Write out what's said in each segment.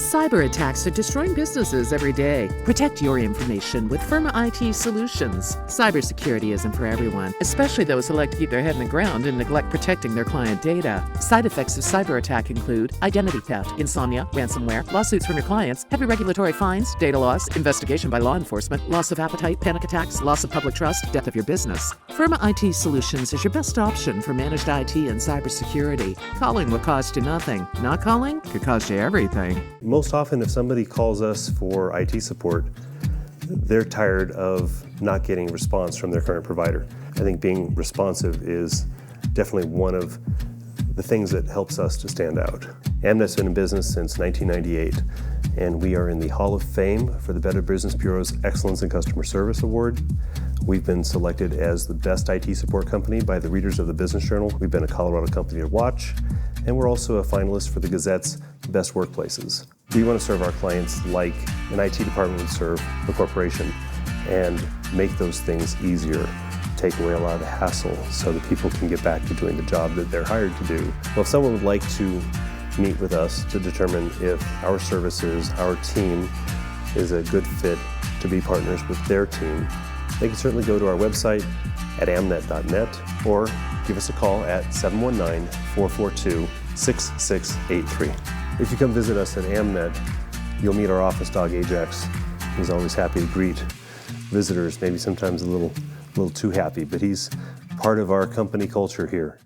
Cyber attacks are destroying businesses every day. Protect your information with Firma IT Solutions. Cybersecurity isn't for everyone, especially those who like to keep their head in the ground and neglect protecting their client data. Side effects of cyber attack include identity theft, insomnia, ransomware, lawsuits from your clients, heavy regulatory fines, data loss, investigation by law enforcement, loss of appetite, panic attacks, loss of public trust, death of your business. Firma IT Solutions is your best option for managed IT and cybersecurity. Calling will cost you nothing. Not calling could cost you everything. Most often, if somebody calls us for IT support, they're tired of not getting a response from their current provider. I think being responsive is definitely one of the things that helps us to stand out. Amnet's been in business since 1998, and we are in the Hall of Fame for the Better Business Bureau's Excellence in Customer Service Award. We've been selected as the best IT support company by the readers of the Business Journal. We've been a Colorado company to watch, and we're also a finalist for the Gazette's Best Workplaces. We want to serve our clients like an IT department would serve a corporation and make those things easier, take away a lot of the hassle so that people can get back to doing the job that they're hired to do. Well, if someone would like to meet with us to determine if our services, our team, is a good fit to be partners with their team, they can certainly go to our website at amnet.net or give us a call at 719-442-6683. If you come visit us at Amnet, you'll meet our office dog, Ajax. He's always happy to greet visitors, maybe sometimes a little too happy, but he's part of our company culture here.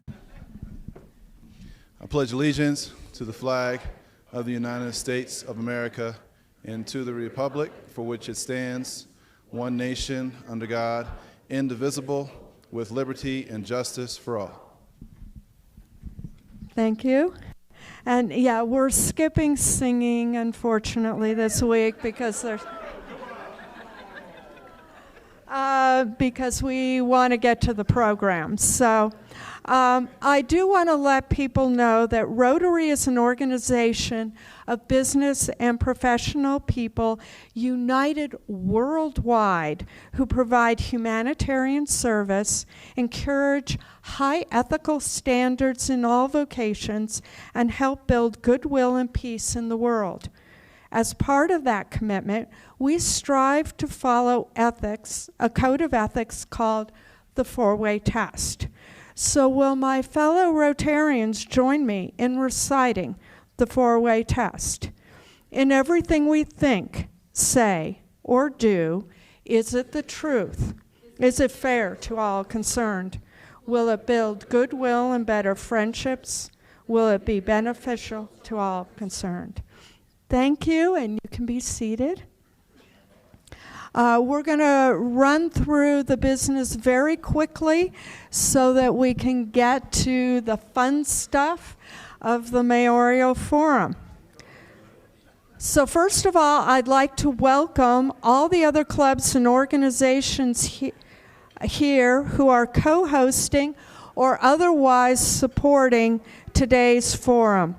I pledge allegiance to the flag of the United States of America and to the republic for which it stands, one nation, under God, indivisible, with liberty and justice for all. Thank you. And yeah, we're skipping singing, unfortunately, this week because we want to get to the program. So I do want to let people know that Rotary is an organization of business and professional people united worldwide who provide humanitarian service, encourage high ethical standards in all vocations, and help build goodwill and peace in the world. As part of that commitment, we strive to follow ethics, a code of ethics called the four-way test. So will my fellow Rotarians join me in reciting the four-way test? In everything we think, say, or do, is it the truth? Is it fair to all concerned? Will it build goodwill and better friendships? Will it be beneficial to all concerned? Thank you, and you can be seated. We're going to run through the business very quickly so that we can get to the fun stuff of the Mayoral Forum. So first of all, I'd like to welcome all the other clubs and organizations here who are co-hosting or otherwise supporting today's forum.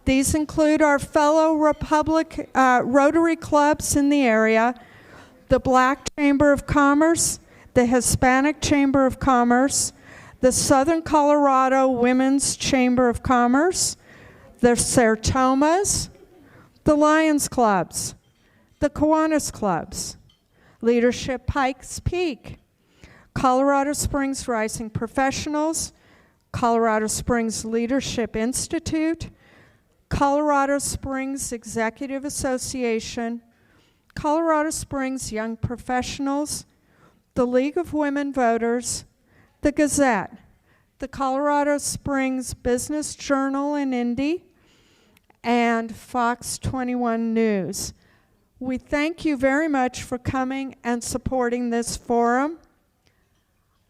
These include our fellow Rotary clubs in the area, the Black Chamber of Commerce, the Hispanic Chamber of Commerce, the Southern Colorado Women's Chamber of Commerce, the Sertomas, the Lions Clubs, the Kiwanis Clubs, Leadership Pikes Peak, Colorado Springs Rising Professionals, Colorado Springs Leadership Institute, Colorado Springs Executive Association, Colorado Springs Young Professionals, the League of Women Voters, the Gazette, the Colorado Springs Business Journal and Indy, and Fox 21 News. We thank you very much for coming and supporting this forum.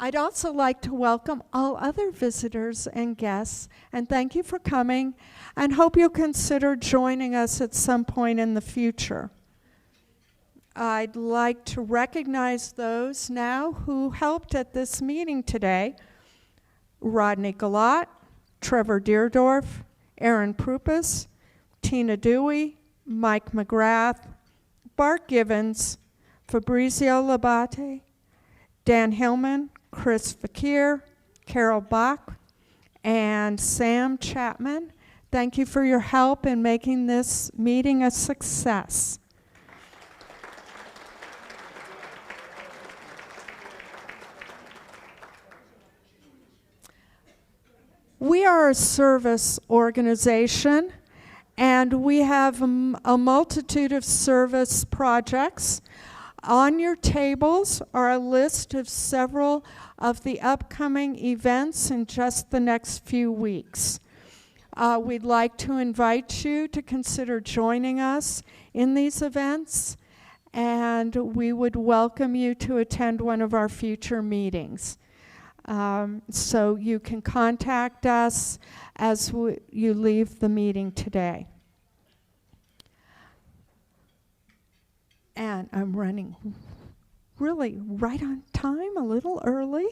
I'd also like to welcome all other visitors and guests, and thank you for coming, and hope you'll consider joining us at some point in the future. I'd like to recognize those now who helped at this meeting today. Rodney Galat, Trevor Deerdorf, Aaron Prupus, Tina Dewey, Mike McGrath, Bart Givens, Fabrizio Labate, Dan Hillman, Chris Fakir, Carol Bach, and Sam Chapman. Thank you for your help in making this meeting a success. We are a service organization, and we have a multitude of service projects. On your tables are a list of several of the upcoming events in just the next few weeks. We'd like to invite you to consider joining us in these events, and we would welcome you to attend one of our future meetings. So you can contact us as you leave the meeting today. And I'm running really right on time, a little early,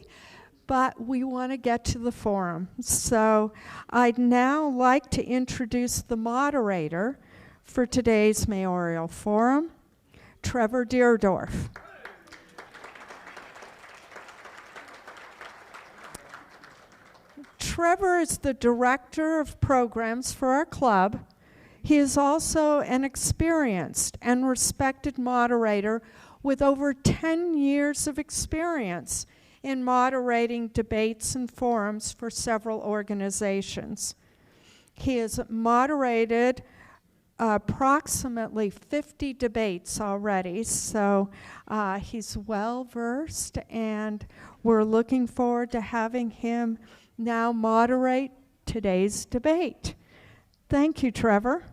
but we want to get to the forum. So I'd now like to introduce the moderator for today's Mayoral Forum, Trevor Deerdorf. Trevor is the director of programs for our club. He is also an experienced and respected moderator with over 10 years of experience in moderating debates and forums for several organizations. He has moderated approximately 50 debates already, so he's well versed, and we're looking forward to having him now moderate today's debate. Thank you, Trevor.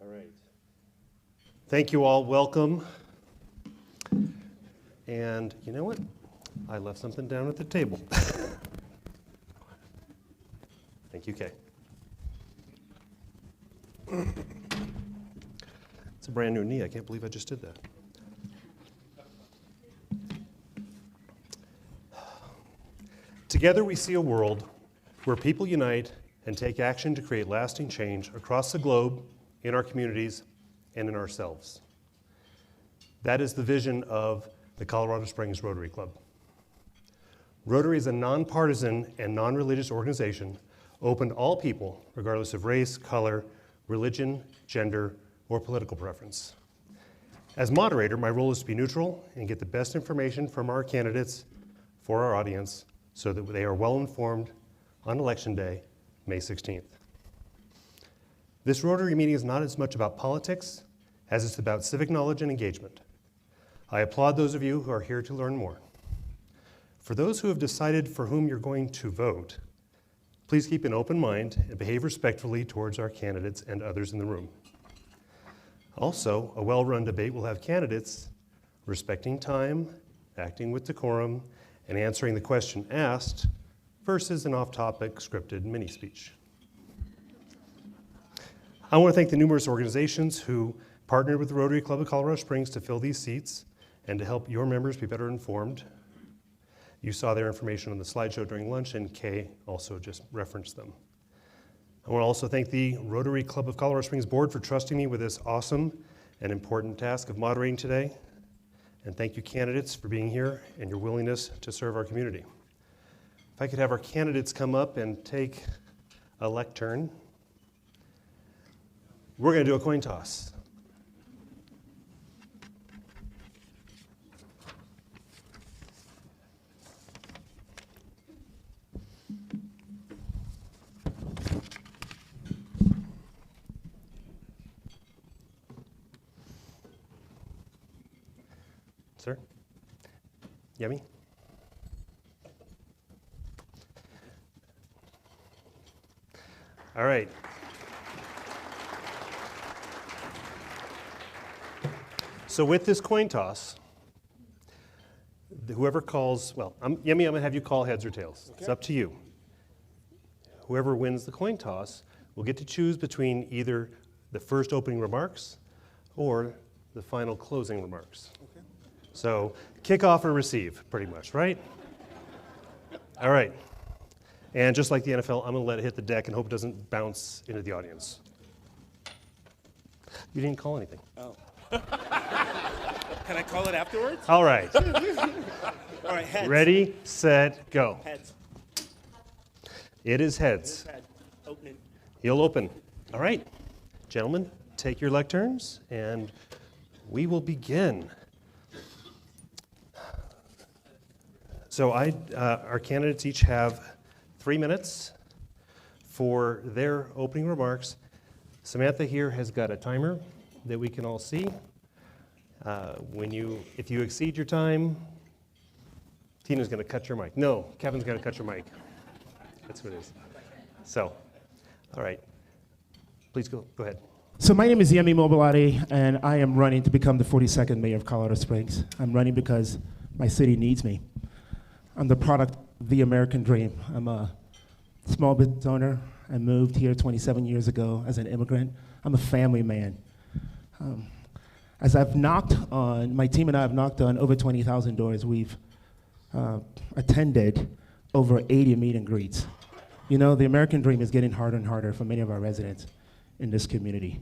All right. Thank you all. Welcome. And you know what? I left something down at the table. Thank you, Kay. It's a brand new knee. I can't believe I just did that. Together we see a world where people unite and take action to create lasting change across the globe, in our communities, and in ourselves. That is the vision of the Colorado Springs Rotary Club. Rotary is a nonpartisan and non-religious organization open to all people, regardless of race, color, religion, gender, or political preference. As moderator, my role is to be neutral and get the best information from our candidates for our audience so that they are well informed on Election Day, May 16th. This Rotary meeting is not as much about politics as it's about civic knowledge and engagement. I applaud those of you who are here to learn more. For those who have decided for whom you're going to vote, please keep an open mind and behave respectfully towards our candidates and others in the room. Also, a well-run debate will have candidates respecting time, acting with decorum, and answering the question asked versus an off-topic scripted mini-speech. I want to thank the numerous organizations who partnered with the Rotary Club of Colorado Springs to fill these seats and to help your members be better informed. You saw their information on the slideshow during lunch, and Kay also just referenced them. I want to also thank the Rotary Club of Colorado Springs Board for trusting me with this awesome and important task of moderating today. And thank you, candidates, for being here and your willingness to serve our community. If I could have our candidates come up and take a lectern. We're going to do a coin toss. Sir? Yummy? All right. So with this coin toss, whoever calls, well, Yummy, I'm going to have you call heads or tails. Okay. It's up to you. Whoever wins the coin toss will get to choose between either the first opening remarks or the final closing remarks. Okay. So kick off or receive, pretty much, right? All right. And just like the NFL, I'm going to let it hit the deck and hope it doesn't bounce into the audience. You didn't call anything. Oh. Can I call it afterwards? All right. All right, heads. Ready, set, go. Heads. It is heads. Head. Opening. He'll open. All right. Gentlemen, take your lecterns, and we will begin. So our candidates each have 3 minutes for their opening remarks. Samantha here has got a timer that we can all see. If you exceed your time, Tina's going to cut your mic. No, Kevin's going to cut your mic. That's what it is. So, all right. Please go ahead. So my name is Yemi Mobilati, and I am running to become the 42nd mayor of Colorado Springs. I'm running because my city needs me. I'm the product of the American dream. I'm a small business owner. I moved here 27 years ago as an immigrant. I'm a family man. As I've knocked on, my team and I have knocked on over 20,000 doors. We've attended over 80 meet and greets. You know, the American dream is getting harder and harder for many of our residents in this community.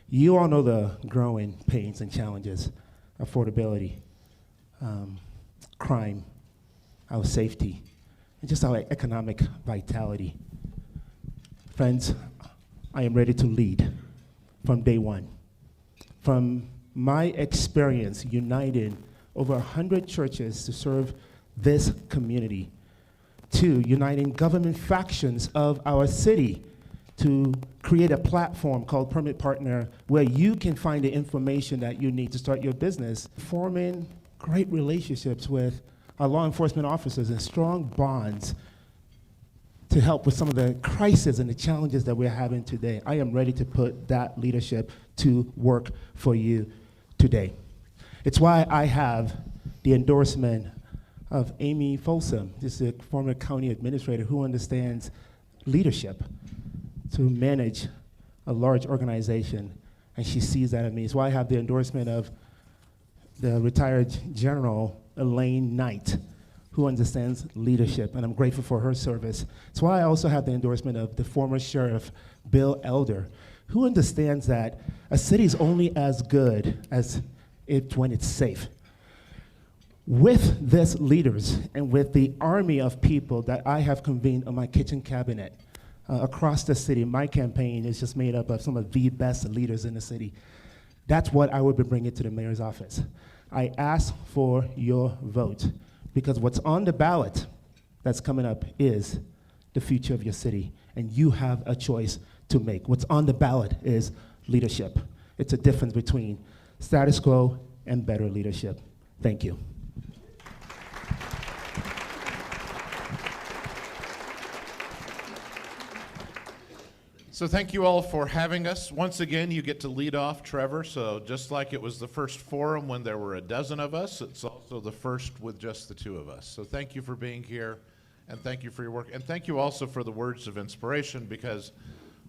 You all know the growing pains and challenges, affordability, crime, our safety, and just our economic vitality. Friends, I am ready to lead from day one. From my experience uniting over 100 churches to serve this community, to uniting government factions of our city to create a platform called Permit Partner where you can find the information that you need to start your business, forming great relationships with our law enforcement officers and strong bonds to help with some of the crises and the challenges that we're having today. I am ready to put that leadership to work for you today. It's why I have the endorsement of Amy Folsom. This is a former county administrator who understands leadership to manage a large organization, and she sees that in me. It's why I have the endorsement of the retired General Elaine Knight, who understands leadership, and I'm grateful for her service. It's why I also have the endorsement of the former Sheriff Bill Elder, who understands that a city is only as good as it when it's safe. With these leaders and with the army of people that I have convened on my kitchen cabinet across the city, my campaign is just made up of some of the best leaders in the city. That's what I will be bringing to the mayor's office. I ask for your vote because what's on the ballot that's coming up is the future of your city, and you have a choice to make. What's on the ballot is leadership. It's a difference between status quo and better leadership. Thank you. So thank you all for having us. Once again, you get to lead off, Trevor. So just like it was the first forum when there were a dozen of us, it's also the first with just the two of us. So thank you for being here, and thank you for your work. And thank you also for the words of inspiration, because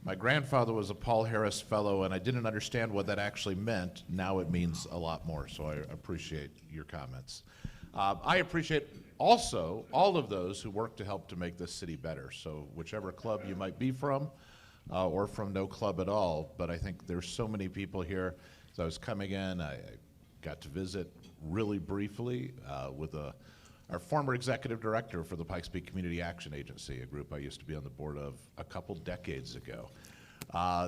my grandfather was a Paul Harris Fellow, and I didn't understand what that actually meant. Now it means a lot more, so I appreciate your comments. I appreciate also all of those who work to help to make this city better. So whichever club you might be from, or from no club at all, but I think there's so many people here. As I was coming in, I got to visit really briefly with our former executive director for the Pikes Peak Community Action Agency, a group I used to be on the board of a couple decades ago.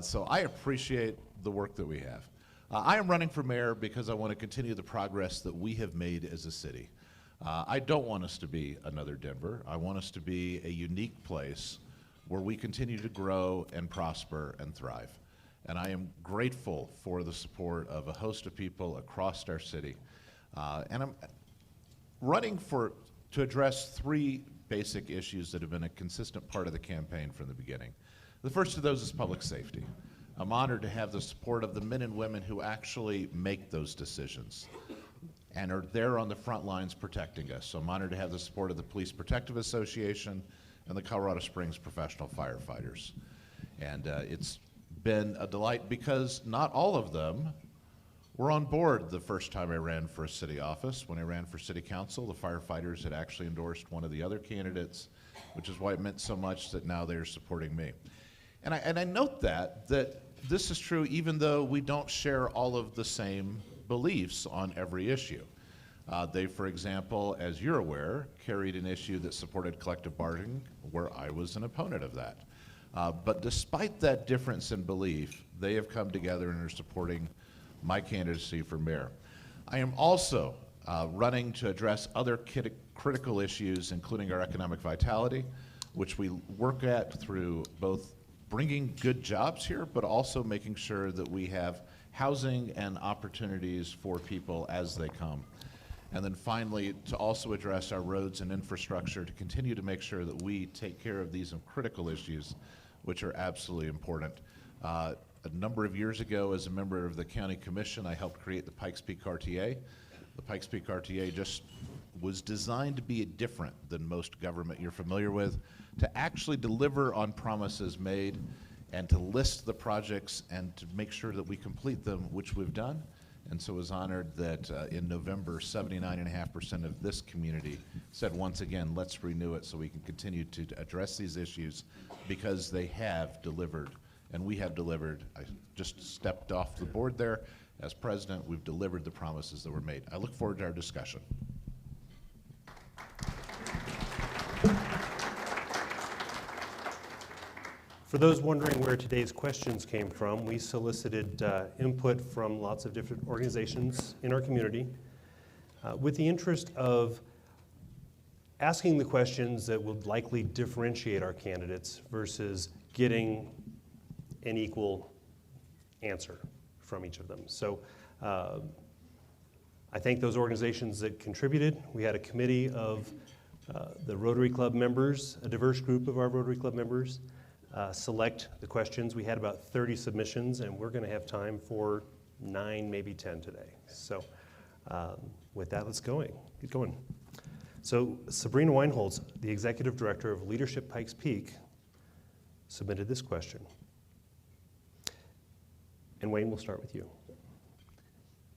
So I appreciate the work that we have. I am running for mayor because I want to continue the progress that we have made as a city. I don't want us to be another Denver. I want us to be a unique place where we continue to grow and prosper and thrive. And I am grateful for the support of a host of people across our city. And I'm running to address three basic issues that have been a consistent part of the campaign from the beginning. The first of those is public safety. I'm honored to have the support of the men and women who actually make those decisions and are there on the front lines protecting us. So I'm honored to have the support of the Police Protective Association and the Colorado Springs Professional Firefighters. And it's been a delight because not all of them were on board the first time I ran for a city office. When I ran for city council, the firefighters had actually endorsed one of the other candidates, which is why it meant so much that now they're supporting me. And I note that this is true even though we don't share all of the same beliefs on every issue. They, for example, as you're aware, carried an issue that supported collective bargaining, where I was an opponent of that. But despite that difference in belief, they have come together and are supporting my candidacy for mayor. I am also running to address other critical issues, including our economic vitality, which we work at through both bringing good jobs here, but also making sure that we have housing and opportunities for people as they come. And then finally, to also address our roads and infrastructure to continue to make sure that we take care of these critical issues, which are absolutely important. A number of years ago, as a member of the County Commission, I helped create the Pikes Peak RTA. The Pikes Peak RTA just was designed to be different than most government you're familiar with, to actually deliver on promises made and to list the projects and to make sure that we complete them, which we've done. And so was honored that in November, 79.5% of this community said, once again, let's renew it so we can continue to address these issues, because they have delivered, and we have delivered. I just stepped off the board there. As president, we've delivered the promises that were made. I look forward to our discussion. For those wondering where today's questions came from, we solicited input from lots of different organizations in our community with the interest of asking the questions that would likely differentiate our candidates versus getting an equal answer from each of them. So I thank those organizations that contributed. We had a committee of the Rotary Club members, a diverse group of our Rotary Club members, select the questions. We had about 30 submissions, and we're going to have time for 9, maybe 10 today. So with that, let's get going. So Sabrina Weinholz, the Executive Director of Leadership Pikes Peak, submitted this question. And Wayne, we'll start with you.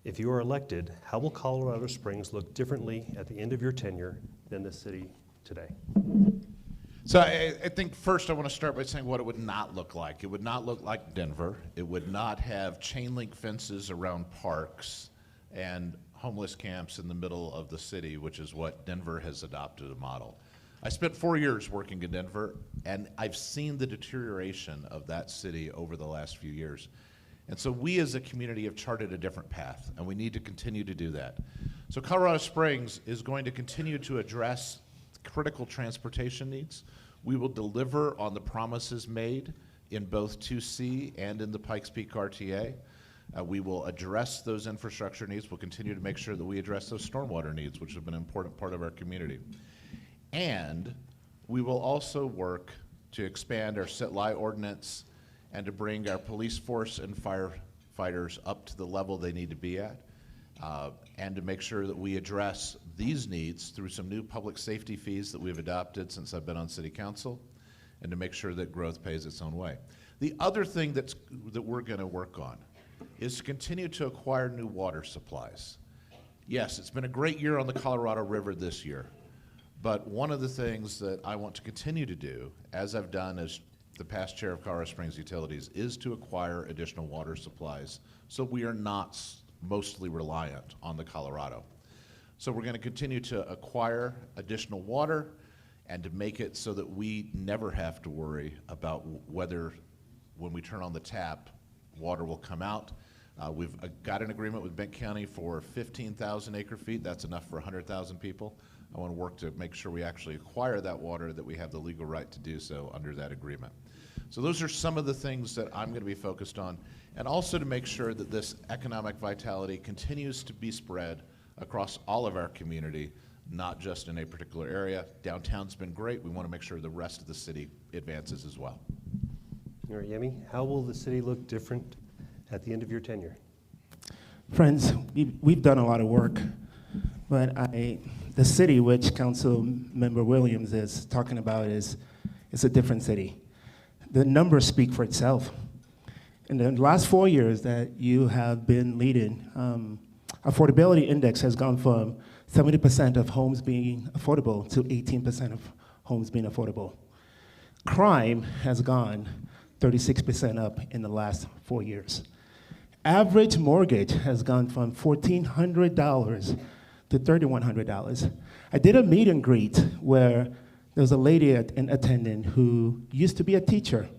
If you are elected, how will Colorado Springs look differently at the end of your tenure than the city today? So I think first I want to start by saying what it would not look like. It would not look like Denver. It would not have chain link fences around parks and homeless camps in the middle of the city, which is what Denver has adopted a model. I spent 4 years working in Denver, and I've seen the deterioration of that city over the last few years. And so we as a community have charted a different path, and we need to continue to do that. So Colorado Springs is going to continue to address critical transportation needs. We will deliver on the promises made in both 2C and in the Pikes Peak RTA. We will address those infrastructure needs. We'll continue to make sure that we address those stormwater needs, which have been an important part of our community. And we will also work to expand our sit-lie ordinance and to bring our police force and firefighters up to the level they need to be at, and to make sure that we address these needs through some new public safety fees that we've adopted since I've been on city council, and to make sure that growth pays its own way. The other thing that we're going to work on is to continue to acquire new water supplies. Yes, it's been a great year on the Colorado River this year, but one of the things that I want to continue to do, as I've done as the past chair of Colorado Springs Utilities, is to acquire additional water supplies so we are not mostly reliant on the Colorado. So we're going to continue to acquire additional water and to make it so that we never have to worry about whether when we turn on the tap, water will come out. We've got an agreement with Benton County for 15,000 acre feet. That's enough for 100,000 people. I want to work to make sure we actually acquire that water, that we have the legal right to do so under that agreement. So those are some of the things that I'm going to be focused on, and also to make sure that this economic vitality continues to be spread across all of our community, not just in a particular area. Downtown's been great. We want to make sure the rest of the city advances as well. All right, Yemi, how will the city look different at the end of your tenure? Friends, we've done a lot of work, but the city which Council Member Williams is talking about is a different city. The numbers speak for itself. In the last 4 years that you have been leading, affordability index has gone from 70% of homes being affordable to 18% of homes being affordable. Crime has gone 36% up in the last 4 years. Average mortgage has gone from $1,400 to $3,100. I did a meet and greet where there was a lady in attendant who used to be a teacher,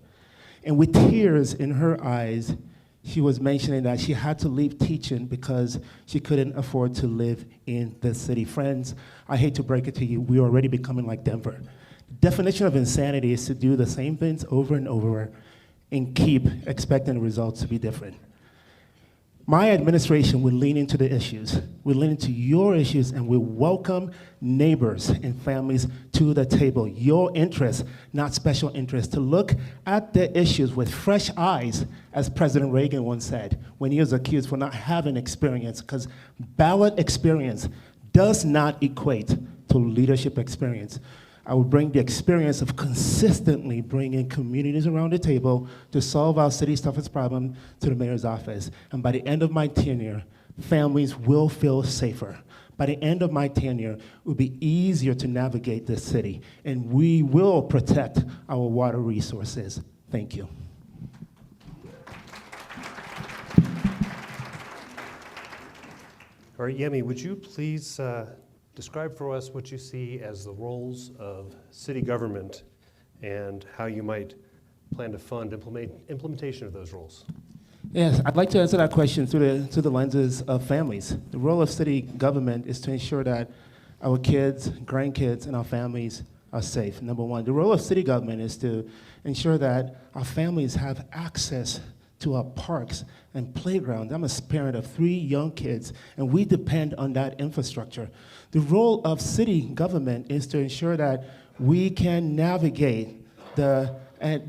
and with tears in her eyes, she was mentioning that she had to leave teaching because she couldn't afford to live in the city. Friends, I hate to break it to you, we're already becoming like Denver. The definition of insanity is to do the same things over and over and keep expecting the results to be different. My administration will lean into the issues. We'll lean into your issues, and we'll welcome neighbors and families to the table. Your interests, not special interests, to look at the issues with fresh eyes, as President Reagan once said, when he was accused for not having experience, because ballot experience does not equate to leadership experience. I will bring the experience of consistently bringing communities around the table to solve our city's toughest problem to the mayor's office. And by the end of my tenure, families will feel safer. By the end of my tenure, it will be easier to navigate this city, and we will protect our water resources. Thank you. All right, Yemi, would you please describe for us what you see as the roles of city government and how you might plan to fund implementation of those roles? Yes, I'd like to answer that question through the lenses of families. The role of city government is to ensure that our kids, grandkids, and our families are safe, number one. The role of city government is to ensure that our families have access to our parks and playgrounds. I'm a parent of 3 young kids, and we depend on that infrastructure. The role of city government is to ensure that we can navigate the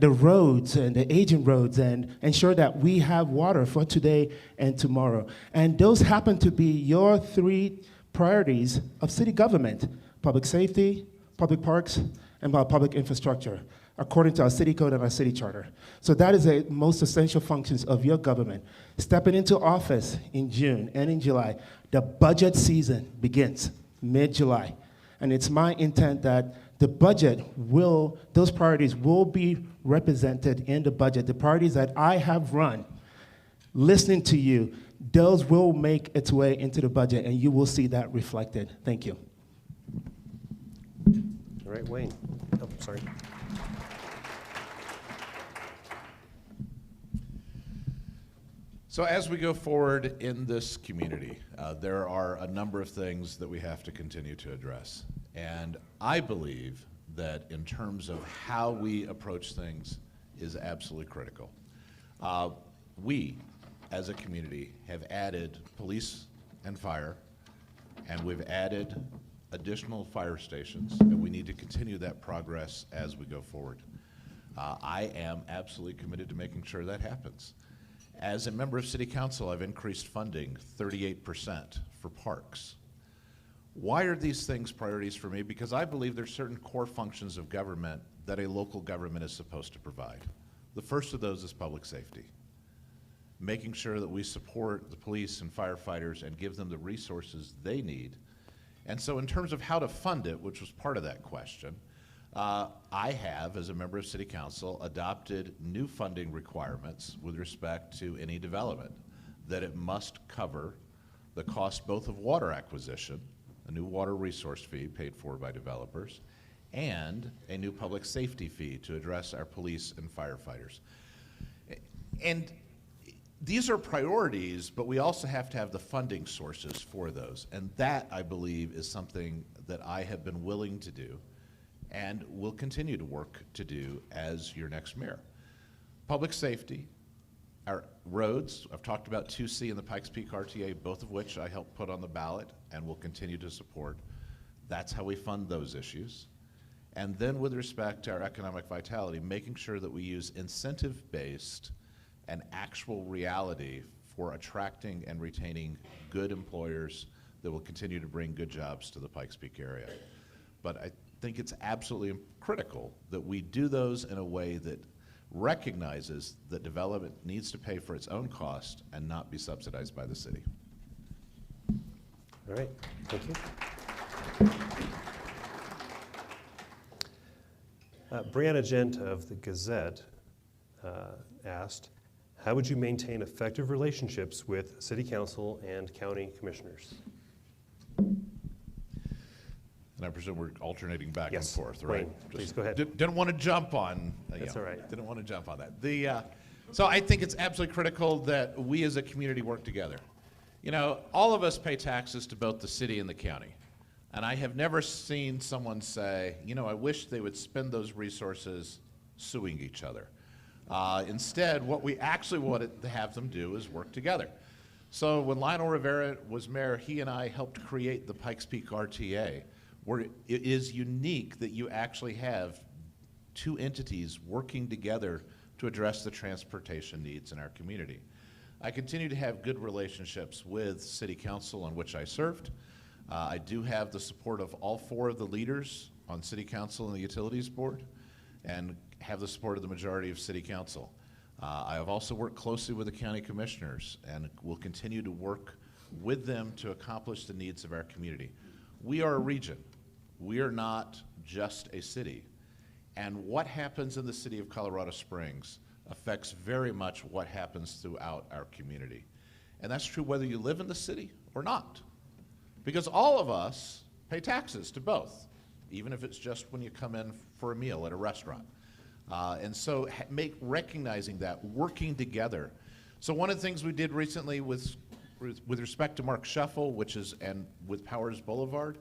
roads and the aging roads and ensure that we have water for today and tomorrow. And those happen to be your 3 priorities of city government: public safety, public parks, and public infrastructure, according to our city code and our city charter. So that is the most essential functions of your government. Stepping into office in June and in July, the budget season begins mid-July. And it's my intent that the budget those priorities will be represented in the budget. The priorities that I have run, listening to you, those will make its way into the budget, and you will see that reflected. Thank you. All right, Wayne. Oh, sorry. So as we go forward in this community, there are a number of things that we have to continue to address. And I believe that in terms of how we approach things is absolutely critical. We, as a community, have added police and fire, and we've added additional fire stations, and we need to continue that progress as we go forward. I am absolutely committed to making sure that happens. As a member of City Council, I've increased funding 38% for parks. Why are these things priorities for me? Because I believe there's certain core functions of government that a local government is supposed to provide. The first of those is public safety. Making sure that we support the police and firefighters and give them the resources they need. And so in terms of how to fund it, which was part of that question, I have, as a member of City Council, adopted new funding requirements with respect to any development, that it must cover the cost both of water acquisition, a new water resource fee paid for by developers, and a new public safety fee to address our police and firefighters. And these are priorities, but we also have to have the funding sources for those. And that, I believe, is something that I have been willing to do and will continue to work to do as your next mayor. Public safety, our roads, I've talked about 2C and the Pikes Peak RTA, both of which I helped put on the ballot and will continue to support. That's how we fund those issues. And then with respect to our economic vitality, making sure that we use incentive-based and actual reality for attracting and retaining good employers that will continue to bring good jobs to the Pikes Peak area. But I think it's absolutely critical that we do those in a way that recognizes that development needs to pay for its own cost and not be subsidized by the city. All right, thank you. Brianna Gent of the Gazette asked, How would you maintain effective relationships with City Council and County Commissioners? And I presume we're alternating back Yes. and forth, right? Wayne, please go ahead. Didn't want to jump on. That's all right. Didn't want to jump on that. So I think it's absolutely critical that we as a community work together. You know, all of us pay taxes to both the city and the county. And I have never seen someone say, you know, I wish they would spend those resources suing each other. Instead, what we actually wanted to have them do is work together. So when Lionel Rivera was mayor, he and I helped create the Pikes Peak RTA, where it is unique that you actually have two entities working together to address the transportation needs in our community. I continue to have good relationships with City Council on which I served. I do have the support of all four of the leaders on City Council and the Utilities Board, and have the support of the majority of City Council. I have also worked closely with the county commissioners and will continue to work with them to accomplish the needs of our community. We are a region. We are not just a city. And what happens in the city of Colorado Springs affects very much what happens throughout our community. And that's true whether you live in the city or not. Because all of us pay taxes to both, even if it's just when you come in for a meal at a restaurant. And so recognizing that, working together. So one of the things we did recently with respect to Mark Shuffle, and with Powers Boulevard,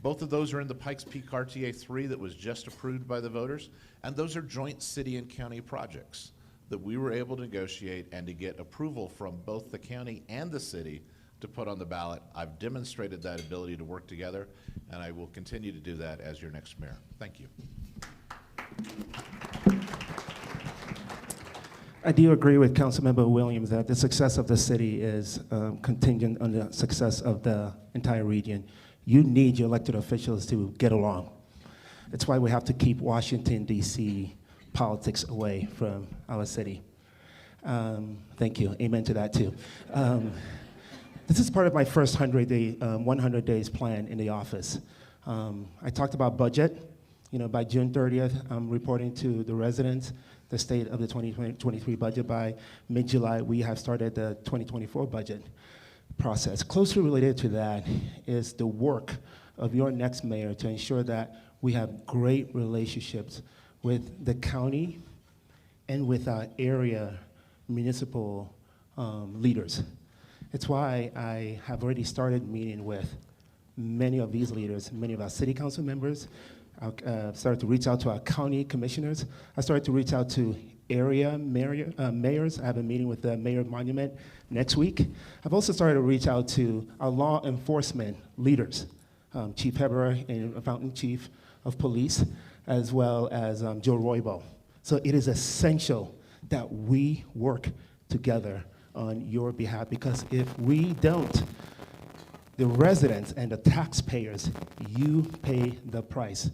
both of those are in the Pikes Peak RTA 3 that was just approved by the voters, and those are joint city and county projects that we were able to negotiate and to get approval from both the county and the city to put on the ballot. I've demonstrated that ability to work together, and I will continue to do that as your next mayor. Thank you. I do agree with Councilmember Williams that the success of the city is contingent on the success of the entire region. You need your elected officials to get along. That's why we have to keep Washington, D.C. politics away from our city. Thank you. Amen to that, too. This is part of my first 100 days plan in the office. I talked about budget. You know, by June 30th, I'm reporting to the residents the state of the 2023 budget. By mid-July, we have started the 2024 budget process. Closely related to that is the work of your next mayor to ensure that we have great relationships with the county and with our area municipal leaders. It's why I have already started meeting with many of these leaders, many of our city council members. I started to reach out to our county commissioners. I started to reach out to area mayors. I have a meeting with the Mayor of Monument next week. I've also started to reach out to our law enforcement leaders, Chief Heber and Fountain Chief of Police, as well as Joe Roybal. So it is essential that we work together on your behalf, because if we don't, the residents and the taxpayers, you pay the price.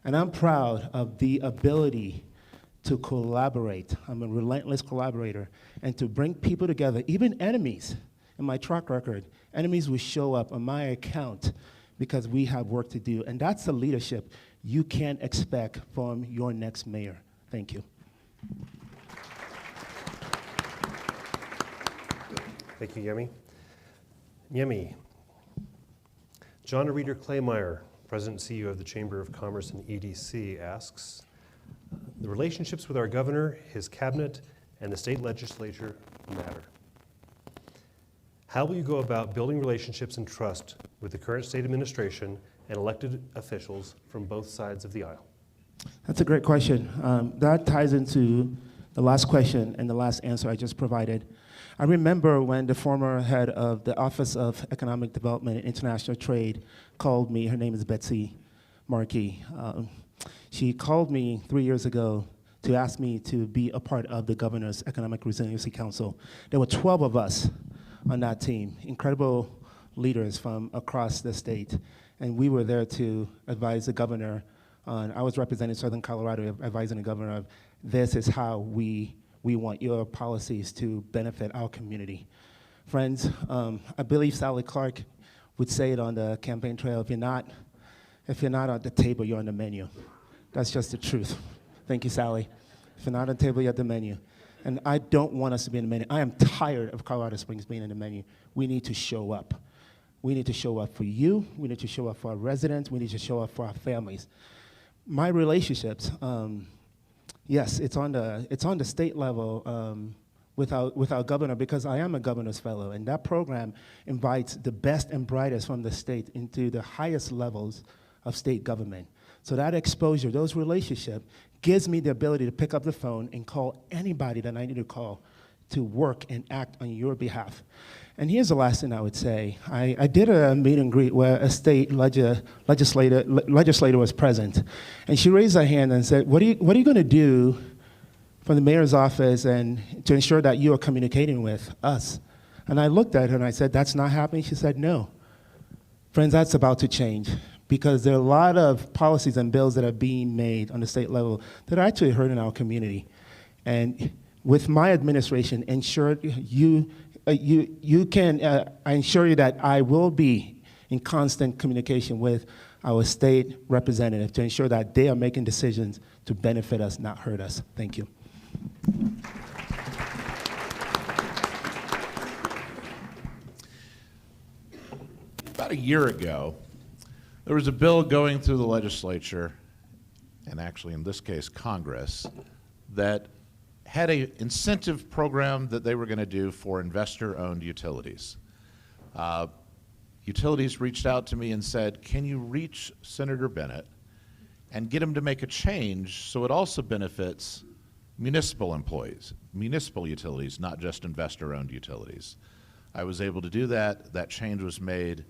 And I'm proud of the ability to collaborate. I'm a relentless collaborator, and to bring people together, even enemies. In my track record, enemies will show up on my account because we have work to do. And that's the leadership you can expect from your next mayor. Thank you. Thank you, Yemi. Yemi. John Reeder Claymeyer, President and CEO of the Chamber of Commerce and EDC, asks, the relationships with our governor, his cabinet, and the state legislature matter. How will you go about building relationships and trust with the current state administration and elected officials from both sides of the aisle? That's a great question. That ties into the last question and the last answer I just provided. I remember when the former head of the Office of Economic Development and International Trade called me. Her name is Betsy Markey. She called me 3 years ago to ask me to be a part of the Governor's Economic Resiliency Council. There were 12 of us on that team, incredible leaders from across the state. And we were there to advise the governor on, I was representing Southern Colorado, advising the governor of, this is how we want your policies to benefit our community. Friends, I believe Sally Clark would say it on the campaign trail, if you're not at the table, you're on the menu. That's just the truth. Thank you, Sally. If you're not on the table, you're at the menu. And I don't want us to be in the menu. I am tired of Colorado Springs being in the menu. We need to show up. We need to show up for you. We need to show up for our residents. We need to show up for our families. My relationships, yes, it's on the state level with our governor, because I am a governor's fellow, and that program invites the best and brightest from the state into the highest levels of state government. So that exposure, those relationships, gives me the ability to pick up the phone and call anybody that I need to call to work and act on your behalf. And here's the last thing I would say. I did a meet and greet where a state legislator was present, and she raised her hand and said, what are you going to do from the mayor's office and to ensure that you are communicating with us? And I looked at her and I said, that's not happening? She said, no. Friends, that's about to change, because there are a lot of policies and bills that are being made on the state level that are actually hurting our community. And with my administration, I ensure you that I will be in constant communication with our state representative to ensure that they are making decisions to benefit us, not hurt us. Thank you. About a year ago, there was a bill going through the legislature, and actually in this case Congress, that had an incentive program that they were going to do for investor-owned utilities. Utilities reached out to me and said, can you reach Senator Bennett and get him to make a change so it also benefits municipal employees, municipal utilities, not just investor-owned utilities. I was able to do that. That change was made,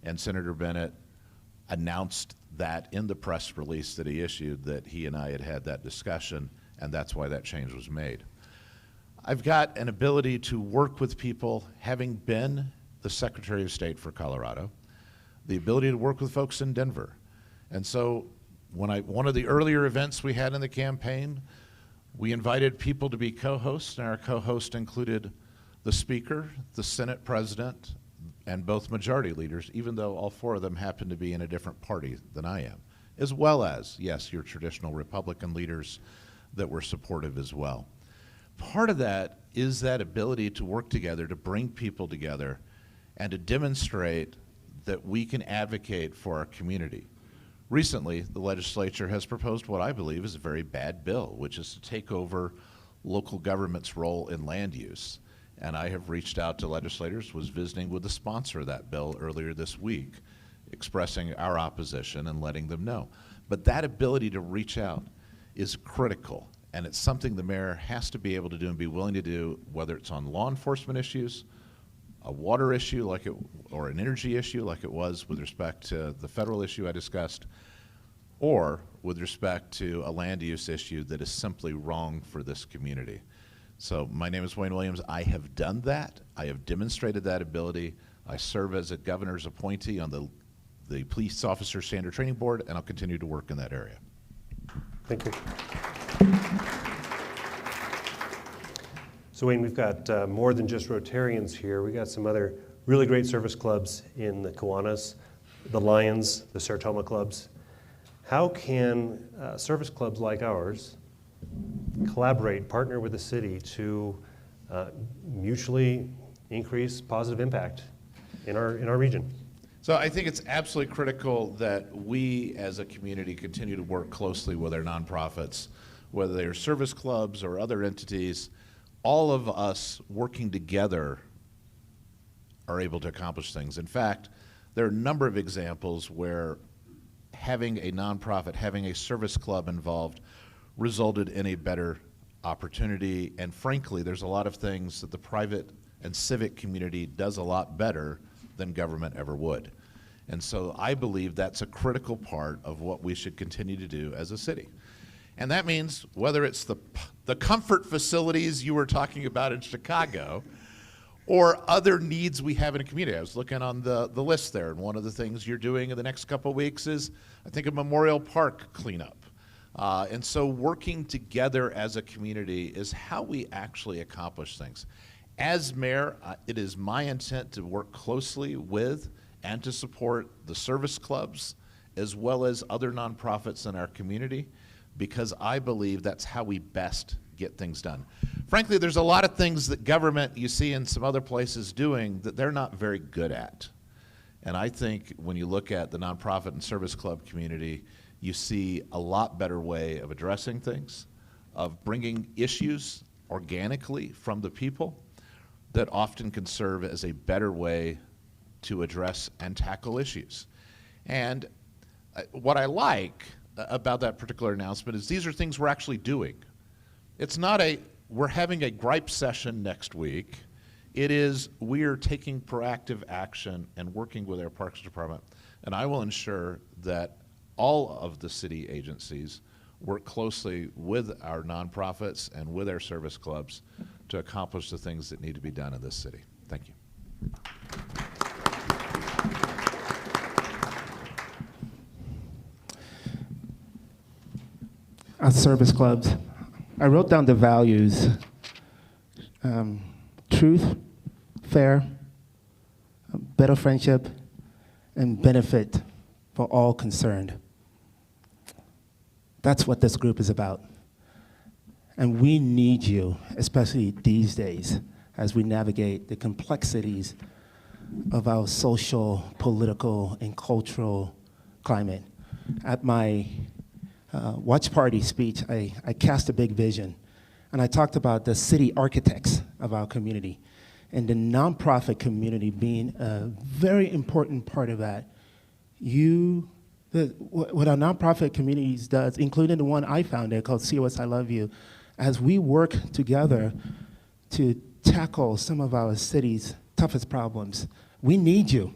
and Senator Bennett announced that in the press release that he issued, that he and I had had that discussion, and that's why that change was made. I've got an ability to work with people, having been the Secretary of State for Colorado, the ability to work with folks in Denver. And so one of the earlier events we had in the campaign, we invited people to be co-hosts, and our co-host included the Speaker, the Senate President, and both majority leaders, even though all four of them happen to be in a different party than I am, as well as, yes, your traditional Republican leaders that were supportive as well. Part of that is that ability to work together, to bring people together, and to demonstrate that we can advocate for our community. Recently, the legislature has proposed what I believe is a very bad bill, which is to take over local government's role in land use. And I have reached out to legislators, was visiting with the sponsor of that bill earlier this week, expressing our opposition and letting them know. But that ability to reach out is critical, and it's something the mayor has to be able to do and be willing to do, whether it's on law enforcement issues, a water issue or an energy issue like it was with respect to the federal issue I discussed, or with respect to a land use issue that is simply wrong for this community. So my name is Wayne Williams. I have done that. I have demonstrated that ability. I serve as a governor's appointee on the Police Officer Standard Training Board, and I'll continue to work in that area. Thank you. So Wayne, we've got more than just Rotarians here. We got some other really great service clubs in the Kiwanis, the Lions, the Sartoma clubs. How can service clubs like ours collaborate, partner with the city to mutually increase positive impact in our region? So I think it's absolutely critical that we as a community continue to work closely with our nonprofits, whether they're service clubs or other entities. All of us working together are able to accomplish things. In fact, there are a number of examples where having a nonprofit, having a service club involved resulted in a better opportunity. And frankly, there's a lot of things that the private and civic community does a lot better than government ever would. And so I believe that's a critical part of what we should continue to do as a city. And that means whether it's the comfort facilities you were talking about in Chicago or other needs we have in a community. I was looking on the list there, and one of the things you're doing in the next couple of weeks is, I think, a Memorial Park cleanup. And so working together as a community is how we actually accomplish things. As mayor, it is my intent to work closely with and to support the service clubs as well as other nonprofits in our community, because I believe that's how we best get things done. Frankly, there's a lot of things that government you see in some other places doing that they're not very good at. And I think when you look at the nonprofit and service club community, you see a lot better way of addressing things, of bringing issues organically from the people that often can serve as a better way to address and tackle issues. And what I like about that particular announcement is these are things we're actually doing. It's not we're having a gripe session next week. It is we're taking proactive action and working with our Parks Department. And I will ensure that all of the city agencies work closely with our nonprofits and with our service clubs to accomplish the things that need to be done in this city. Thank you. Our service clubs, I wrote down the values: truth, fair, better friendship, and benefit for all concerned. That's what this group is about. And we need you, especially these days, as we navigate the complexities of our social, political, and cultural climate. At my watch party speech, I cast a big vision, and I talked about the city architects of our community, and the nonprofit community being a very important part of that. What our nonprofit communities does, including the one I founded called COS I Love You, as we work together to tackle some of our city's toughest problems, we need you.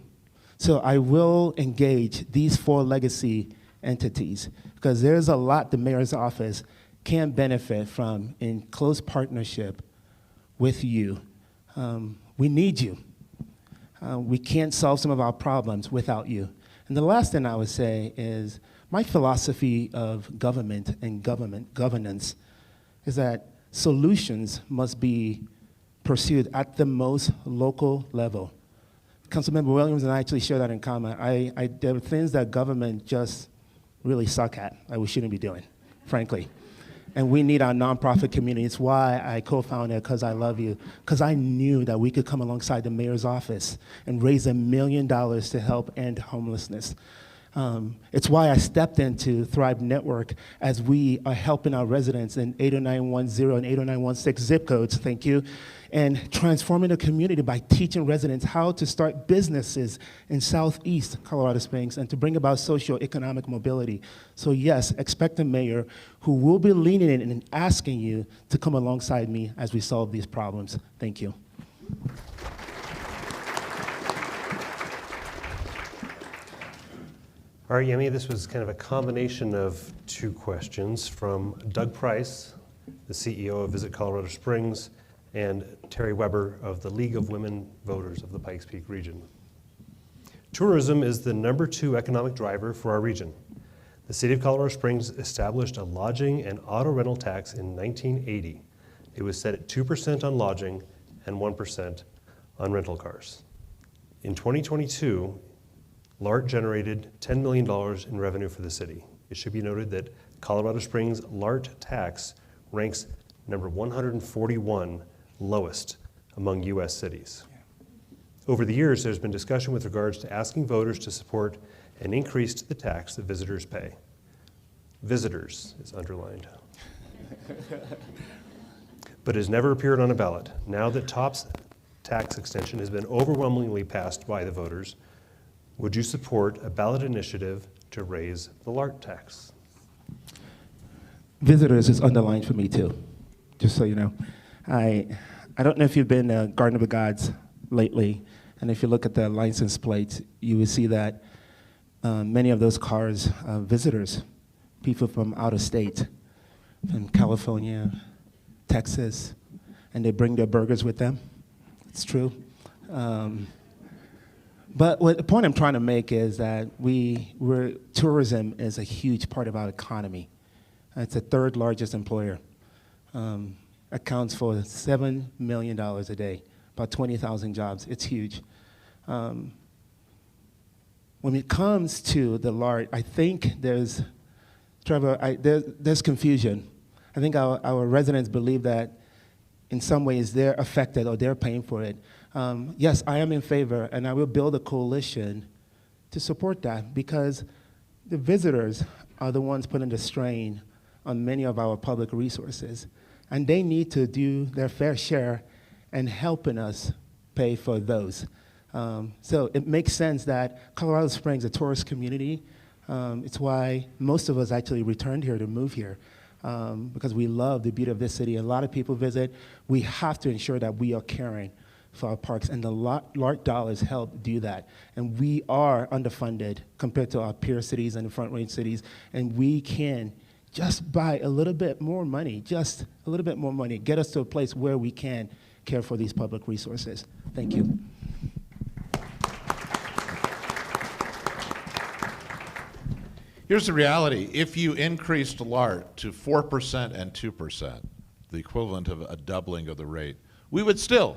So I will engage these 4 legacy entities, because there's a lot the mayor's office can benefit from in close partnership with you. We need you. We can't solve some of our problems without you. And the last thing I would say is my philosophy of government and governance is that solutions must be pursued at the most local level. Councilmember Williams and I actually share that in common. There are things that government just really suck at that we shouldn't be doing, frankly. And we need our nonprofit community. It's why I co-founded Cause I Love You, because I knew that we could come alongside the mayor's office and raise $1 million to help end homelessness. It's why I stepped into Thrive Network as we are helping our residents in 80910 and 80916 zip codes, thank you, and transforming the community by teaching residents how to start businesses in Southeast Colorado Springs and to bring about socioeconomic mobility. So yes, expect a mayor who will be leaning in and asking you to come alongside me as we solve these problems. Thank you. All right, Yemi, this was kind of a combination of 2 questions from Doug Price, the CEO of Visit Colorado Springs, and Terry Weber of the League of Women Voters of the Pikes Peak region. Tourism is the #2 economic driver for our region. The city of Colorado Springs established a lodging and auto rental tax in 1980. It was set at 2% on lodging and 1% on rental cars. In 2022, LART generated $10 million in revenue for the city. It should be noted that Colorado Springs' LART tax ranks number 141 lowest among U.S. cities. Over the years, there's been discussion with regards to asking voters to support an increase to the tax that visitors pay. Visitors is underlined. But has never appeared on a ballot. Now that TOP's tax extension has been overwhelmingly passed by the voters, would you support a ballot initiative to raise the LART tax? Visitors is underlined for me too, just so you know. I don't know if you've been to Garden of the Gods lately, and if you look at the license plates, you will see that many of those cars are visitors, people from out of state, from California, Texas, and they bring their burgers with them. It's true. But the point I'm trying to make is that tourism is a huge part of our economy. It's the 3rd largest employer. Accounts for $7 million a day, about 20,000 jobs. It's huge. When it comes to the LART, I think there's confusion. I think our residents believe that in some ways they're affected or they're paying for it. Yes, I am in favor, and I will build a coalition to support that, because the visitors are the ones putting the strain on many of our public resources, and they need to do their fair share in helping us pay for those. So it makes sense that Colorado Springs, a tourist community, it's why most of us actually returned here to move here, because we love the beauty of this city. A lot of people visit. We have to ensure that we are caring for our parks, and the LART dollars help do that. And we are underfunded compared to our peer cities and the front range cities, and we can just buy a little bit more money, just a little bit more money, get us to a place where we can care for these public resources. Thank you. Here's the reality. If you increased LART to 4% and 2%, the equivalent of a doubling of the rate, we would still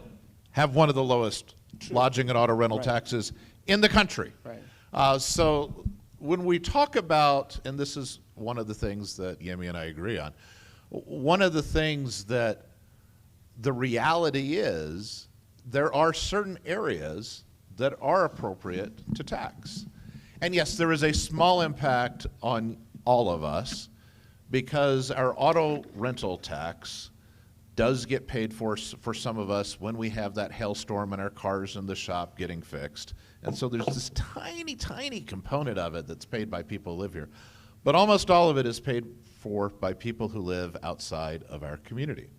have one of the lowest lodging and auto rental taxes in the country. Right. So when we talk about, and this is one of the things that Yemi and I agree on, one of the things that the reality is, there are certain areas that are appropriate to tax. And yes, there is a small impact on all of us, because our auto rental tax does get paid for some of us when we have that hailstorm and our cars in the shop getting fixed. And so there's this tiny, tiny component of it that's paid by people who live here. But almost all of it is paid for by people who live outside of our community.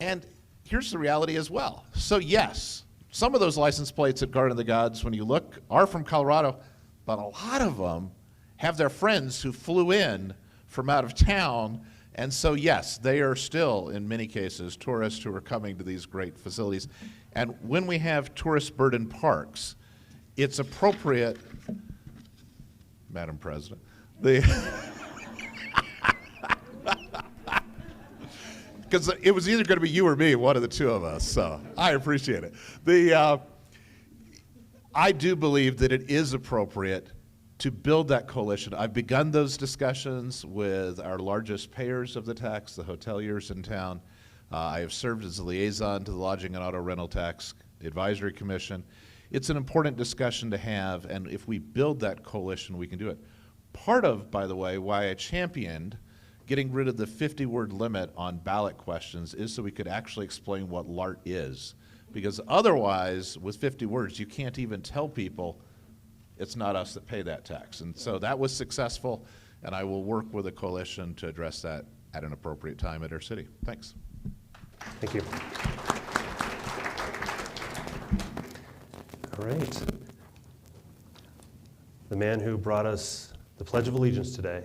And here's the reality as well. So yes, some of those license plates at Garden of the Gods, when you look, are from Colorado, but a lot of them have their friends who flew in from out of town. And so yes, they are still, in many cases, tourists who are coming to these great facilities. And when we have tourist-burdened parks, it's appropriate, Madam President, because it was either going to be you or me, one of the two of us, so I appreciate it. I do believe that it is appropriate to build that coalition. I've begun those discussions with our largest payers of the tax, the hoteliers in town. I have served as a liaison to the Lodging and Auto Rental Tax Advisory Commission. It's an important discussion to have, and if we build that coalition, we can do it. Part of, by the way, why I championed getting rid of the 50-word limit on ballot questions is so we could actually explain what LART is. Because otherwise, with 50 words, you can't even tell people it's not us that pay that tax. And so that was successful, and I will work with a coalition to address that at an appropriate time at our city. Thanks. Thank you. All right. The man who brought us the Pledge of Allegiance today,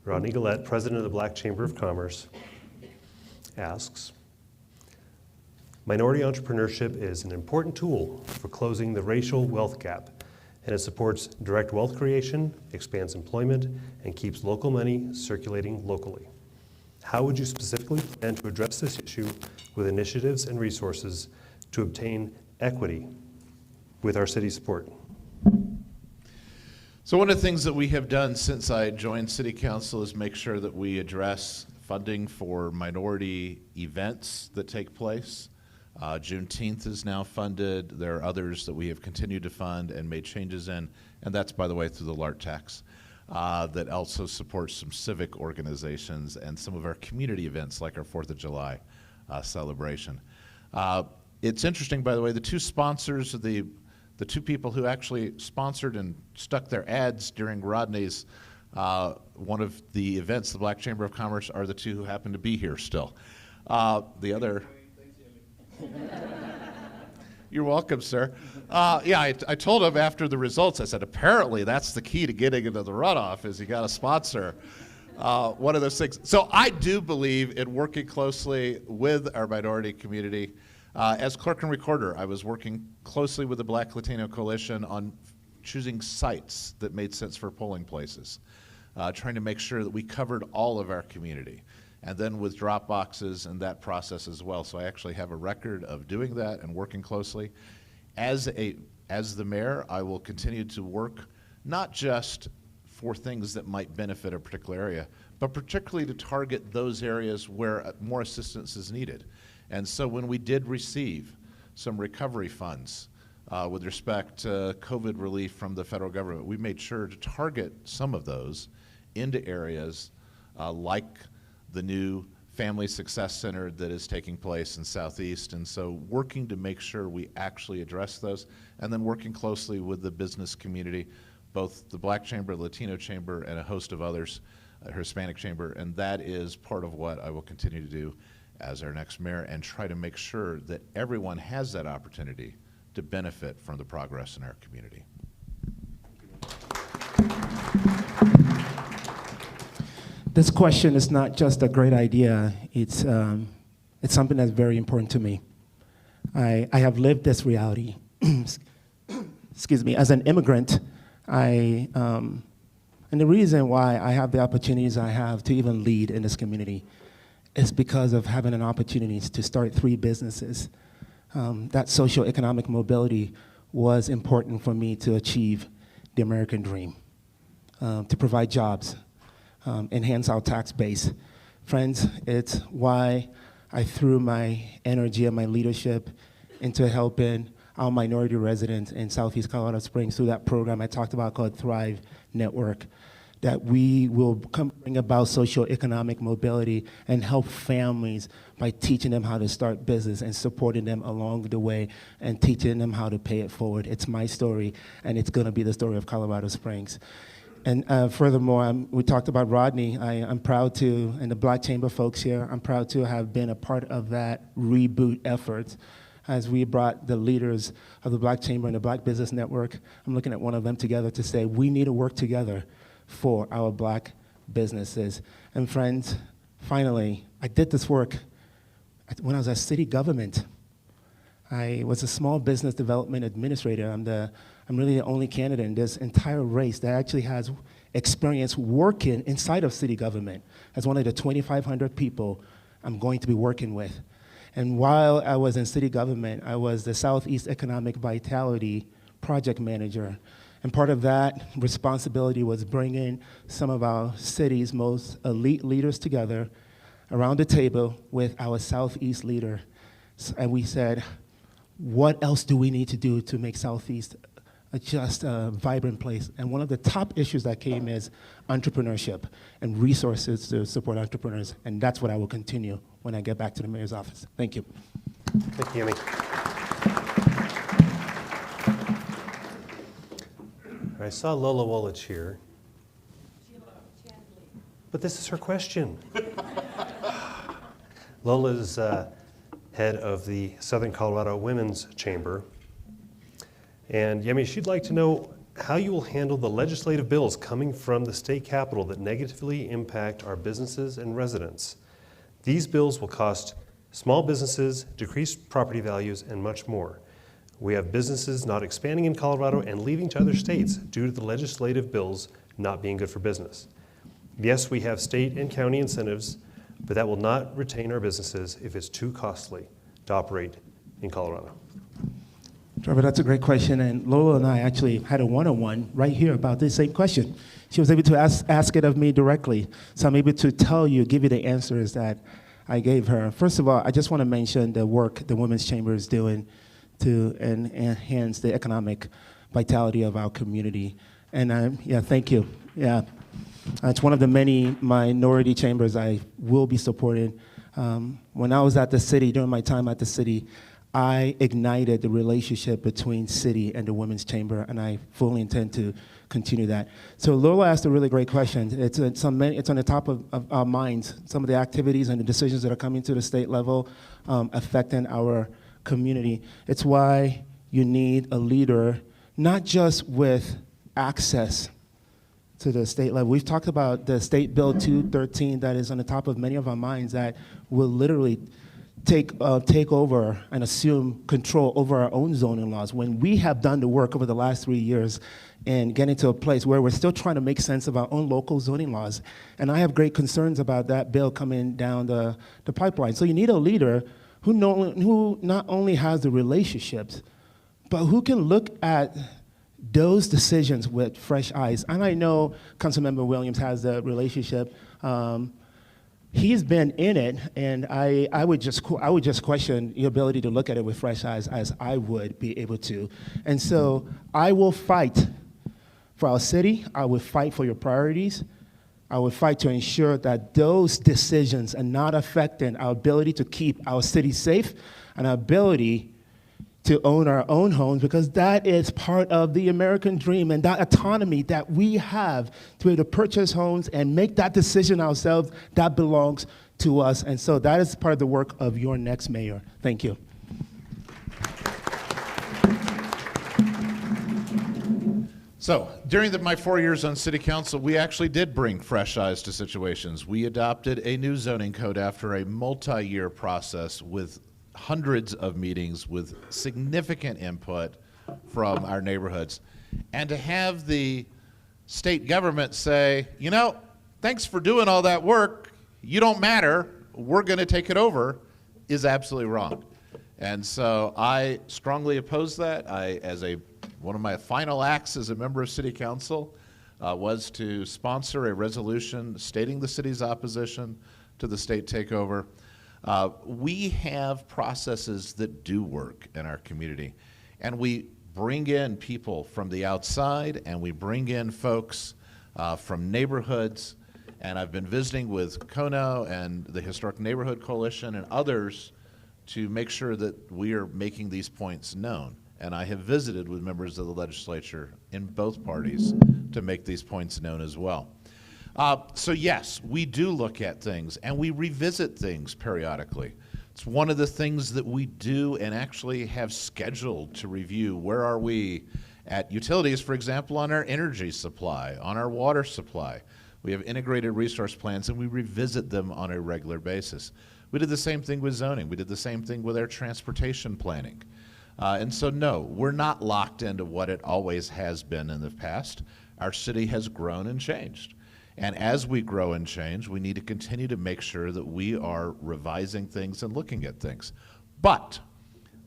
Rodney Gillette, President of the Black Chamber of Commerce, asks, minority entrepreneurship is an important tool for closing the racial wealth gap, and it supports direct wealth creation, expands employment, and keeps local money circulating locally. How would you specifically plan to address this issue with initiatives and resources to obtain equity with our city's support? So one of the things that we have done since I joined City Council is make sure that we address funding for minority events that take place. Juneteenth is now funded. There are others that we have continued to fund and made changes in, and that's, by the way, through the LART tax. That also supports some civic organizations and some of our community events like our 4th of July celebration. It's interesting, by the way, the two sponsors, the two people who actually sponsored and stuck their ads during Rodney's one of the events, the Black Chamber of Commerce, are the two who happen to be here still. The other... You're welcome, sir. Yeah, I told him after the results, I said, apparently that's the key to getting into the runoff is you got to sponsor one of those things. So I do believe in working closely with our minority community. As clerk and recorder, I was working closely with the Black Latino Coalition on choosing sites that made sense for polling places, trying to make sure that we covered all of our community. And then with drop boxes and that process as well. So I actually have a record of doing that and working closely. As the mayor, I will continue to work not just for things that might benefit a particular area, but particularly to target those areas where more assistance is needed. And so when we did receive some recovery funds with respect to COVID relief from the federal government, we made sure to target some of those into areas like the new Family Success Center that is taking place in Southeast. And so working to make sure we actually address those, and then working closely with the business community, both the Black Chamber, Latino Chamber, and a host of others, Hispanic Chamber, and that is part of what I will continue to do as our next mayor, and try to make sure that everyone has that opportunity to benefit from the progress in our community. This question is not just a great idea, it's something that's very important to me. I have lived this reality. Excuse me, as an immigrant, and the reason why I have the opportunities I have to even lead in this community is because of having an opportunity to start 3 businesses. That socioeconomic mobility was important for me to achieve the American dream, to provide jobs, enhance our tax base. Friends, it's why I threw my energy and my leadership into helping our minority residents in Southeast Colorado Springs through that program I talked about called Thrive Network, that we will bring about socioeconomic mobility and help families by teaching them how to start business and supporting them along the way and teaching them how to pay it forward. It's my story, and it's going to be the story of Colorado Springs. And furthermore, we talked about Rodney. I'm proud to, and the Black Chamber folks here, I'm proud to have been a part of that reboot effort as we brought the leaders of the Black Chamber and the Black Business Network. I'm looking at one of them together to say, we need to work together for our Black businesses. And friends, finally, I did this work when I was at city government. I was a small business development administrator. I'm really the only candidate in this entire race that actually has experience working inside of city government as one of the 2,500 people I'm going to be working with. And while I was in city government, I was the Southeast Economic Vitality Project Manager. And part of that responsibility was bringing some of our city's most elite leaders together around the table with our Southeast leader. And we said, what else do we need to do to make Southeast just a vibrant place? And one of the top issues that came is entrepreneurship and resources to support entrepreneurs. And that's what I will continue when I get back to the mayor's office. Thank you. Thank you, Amy. I saw Lola Wolich here, but this is her question. Lola's head of the Southern Colorado Women's Chamber. And Yemi, she'd like to know how you will handle the legislative bills coming from the state capitol that negatively impact our businesses and residents. These bills will cost small businesses, decrease property values, and much more. We have businesses not expanding in Colorado and leaving to other states due to the legislative bills not being good for business. Yes, we have state and county incentives, but that will not retain our businesses if it's too costly to operate in Colorado. Trevor, that's a great question, and Lola and I actually had a one-on-one right here about this same question. She was able to ask it of me directly, so I'm able to give you the answers that I gave her. First of all, I just want to mention the work the Women's Chamber is doing to enhance the economic vitality of our community. And yeah, thank you. Yeah, it's one of the many minority chambers I will be supporting. When I was at the city, during my time at the city, I ignited the relationship between city and the Women's Chamber, and I fully intend to continue that. So Lola asked a really great question. It's on the top of our minds, some of the activities and the decisions that are coming to the state level affecting our community. It's why you need a leader, not just with access to the state level. We've talked about the State Bill 213 that is on the top of many of our minds that will literally take over and assume control over our own zoning laws. When we have done the work over the last 3 years and getting to a place where we're still trying to make sense of our own local zoning laws. And I have great concerns about that bill coming down the pipeline. So you need a leader who not only has the relationships, but who can look at those decisions with fresh eyes. And I know Councilmember Williams has a relationship. He's been in it, and I would just question your ability to look at it with fresh eyes as I would be able to. And so I will fight for our city. I will fight for your priorities. I will fight to ensure that those decisions are not affecting our ability to keep our city safe and our ability to own our own homes, because that is part of the American dream, and that autonomy that we have to be able to purchase homes and make that decision ourselves, that belongs to us. And so that is part of the work of your next mayor. Thank you. So during my 4 years on city council, we actually did bring fresh eyes to situations. We adopted a new zoning code after a multi-year process with hundreds of meetings with significant input from our neighborhoods. And to have the state government say, you know, thanks for doing all that work, you don't matter, we're going to take it over, is absolutely wrong. And so I strongly oppose that. One of my final acts as a member of city council was to sponsor a resolution stating the city's opposition to the state takeover. We have processes that do work in our community, and we bring in people from the outside, and we bring in folks from neighborhoods, and I've been visiting with Kono and the Historic Neighborhood Coalition and others to make sure that we are making these points known. And I have visited with members of the legislature in both parties to make these points known as well. So yes, we do look at things and we revisit things periodically. It's one of the things that we do and actually have scheduled to review. Where are we at utilities, for example, on our energy supply, on our water supply? We have integrated resource plans and we revisit them on a regular basis. We did the same thing with zoning. We did the same thing with our transportation planning. And so no, we're not locked into what it always has been in the past. Our city has grown and changed. And as we grow and change, we need to continue to make sure that we are revising things and looking at things. But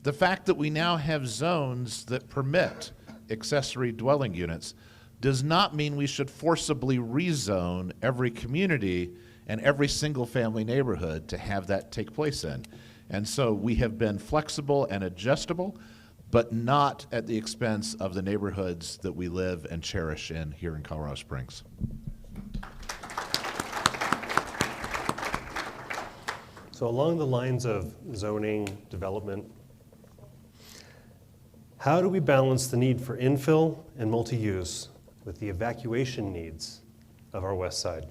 the fact that we now have zones that permit accessory dwelling units does not mean we should forcibly rezone every community and every single family neighborhood to have that take place in. And so we have been flexible and adjustable, but not at the expense of the neighborhoods that we live and cherish in here in Colorado Springs. So along the lines of zoning development, how do we balance the need for infill and multi-use with the evacuation needs of our west side?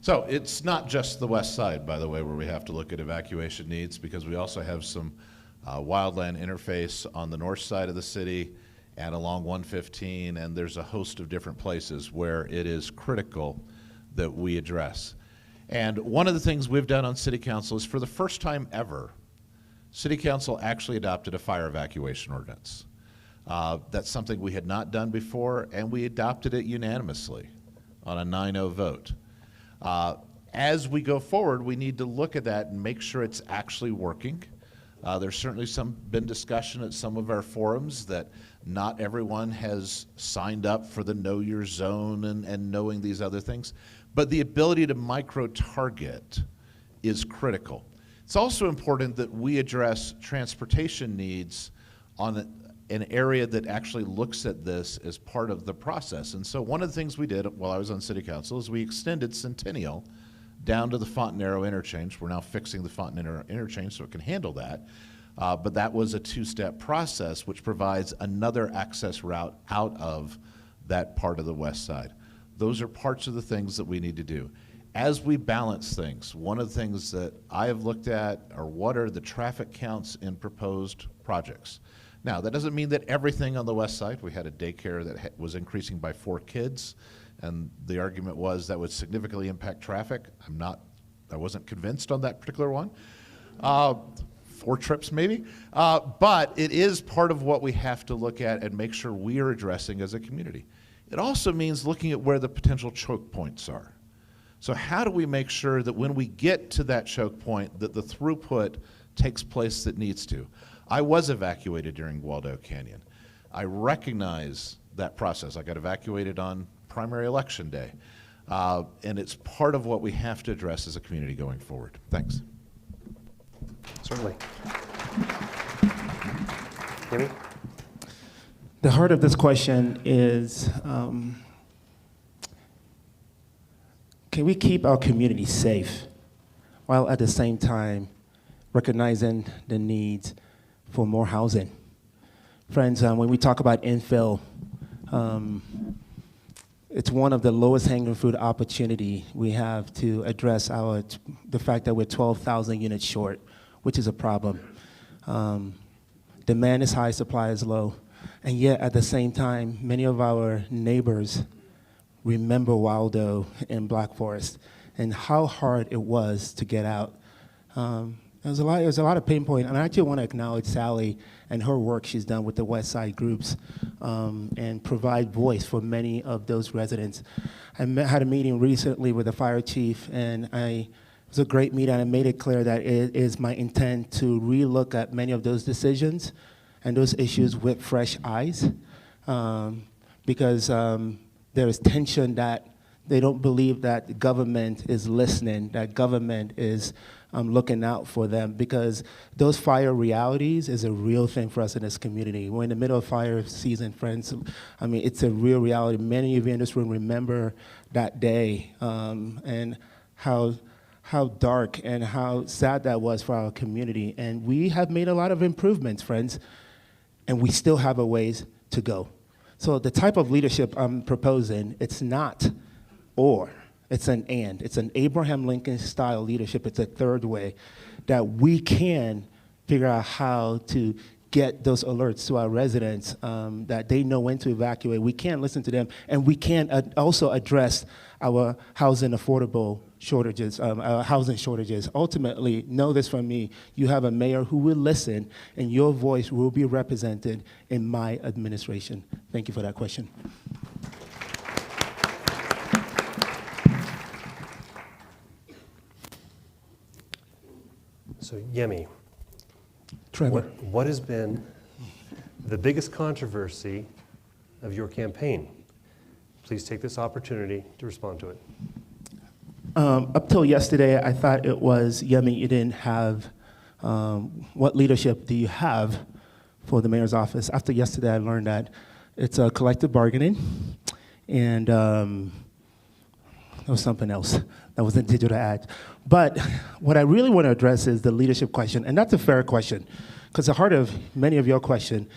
So it's not just the west side, by the way, where we have to look at evacuation needs, because we also have some wildland interface on the north side of the city and along 115, and there's a host of different places where it is critical that we address. And one of the things we've done on City Council is, for the first time ever, City Council actually adopted a fire evacuation ordinance. That's something we had not done before, and we adopted it unanimously on a 9-0 vote. As we go forward, we need to look at that and make sure it's actually working. There's certainly been discussion at some of our forums that not everyone has signed up for the Know Your Zone and knowing these other things. But the ability to micro-target is critical. It's also important that we address transportation needs on an area that actually looks at this as part of the process. And so one of the things we did while I was on City Council is we extended Centennial down to the Fontenaro interchange. We're now fixing the Fontenaro interchange so it can handle that. But that was a two-step process which provides another access route out of that part of the west side. Those are parts of the things that we need to do. As we balance things, one of the things that I have looked at are what are the traffic counts in proposed projects. Now, that doesn't mean that everything on the west side, we had a daycare that was increasing by 4 kids, and the argument was that would significantly impact traffic. I wasn't convinced on that particular one. 4 trips maybe, but it is part of what we have to look at and make sure we are addressing as a community. It also means looking at where the potential choke points are. So how do we make sure that when we get to that choke point that the throughput takes place that needs to? I was evacuated during Waldo Canyon. I recognize that process. I got evacuated on primary election day. And it's part of what we have to address as a community going forward. Thanks. Certainly. Amy? The heart of this question is, can we keep our community safe while at the same time recognizing the needs for more housing? Friends, when we talk about infill, it's one of the lowest hanging fruit opportunity we have to address the fact that we're 12,000 units short, which is a problem. Demand is high, supply is low. And yet, at the same time, many of our neighbors remember Waldo in Black Forest and how hard it was to get out. There's a lot of pain point, and I actually want to acknowledge Sally and her work she's done with the West Side groups and provide voice for many of those residents. I had a meeting recently with the fire chief, and it was a great meeting, and I made it clear that it is my intent to relook at many of those decisions and those issues with fresh eyes, because there is tension that they don't believe that the government is listening, that government is looking out for them, because those fire realities is a real thing for us in this community. We're in the middle of fire season, friends. I mean, it's a real reality. Many of you in this room remember that day and how dark and how sad that was for our community. And we have made a lot of improvements, friends, and we still have a ways to go. So the type of leadership I'm proposing, it's not or, it's an and. It's an Abraham Lincoln style leadership. It's a third way that we can figure out how to get those alerts to our residents that they know when to evacuate. We can listen to them, and we can also address our housing affordable shortages, housing shortages. Ultimately, know this from me, you have a mayor who will listen, and your voice will be represented in my administration. Thank you for that question. So, Yemi, Trevor. what has been the biggest controversy of your campaign? Please take this opportunity to respond to it. Up till yesterday, I thought it was, Yemi, you didn't have, what leadership do you have for the mayor's office? After yesterday, I learned that it's a collective bargaining, and there was something else that was in digital ad. But what I really want to address is the leadership question, and that's a fair question, because the heart of many of your question,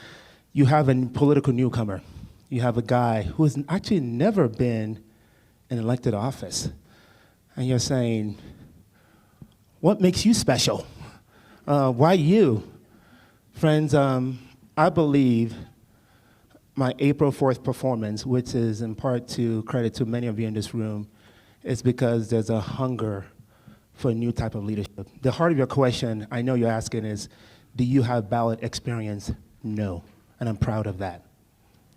you have a political newcomer. You have a guy who has actually never been in elected office. And you're saying, what makes you special? Why you? Friends, I believe my April 4th performance, which is in part to credit to many of you in this room, is because there's a hunger for a new type of leadership. The heart of your question, I know you're asking, is, do you have ballot experience? No, and I'm proud of that.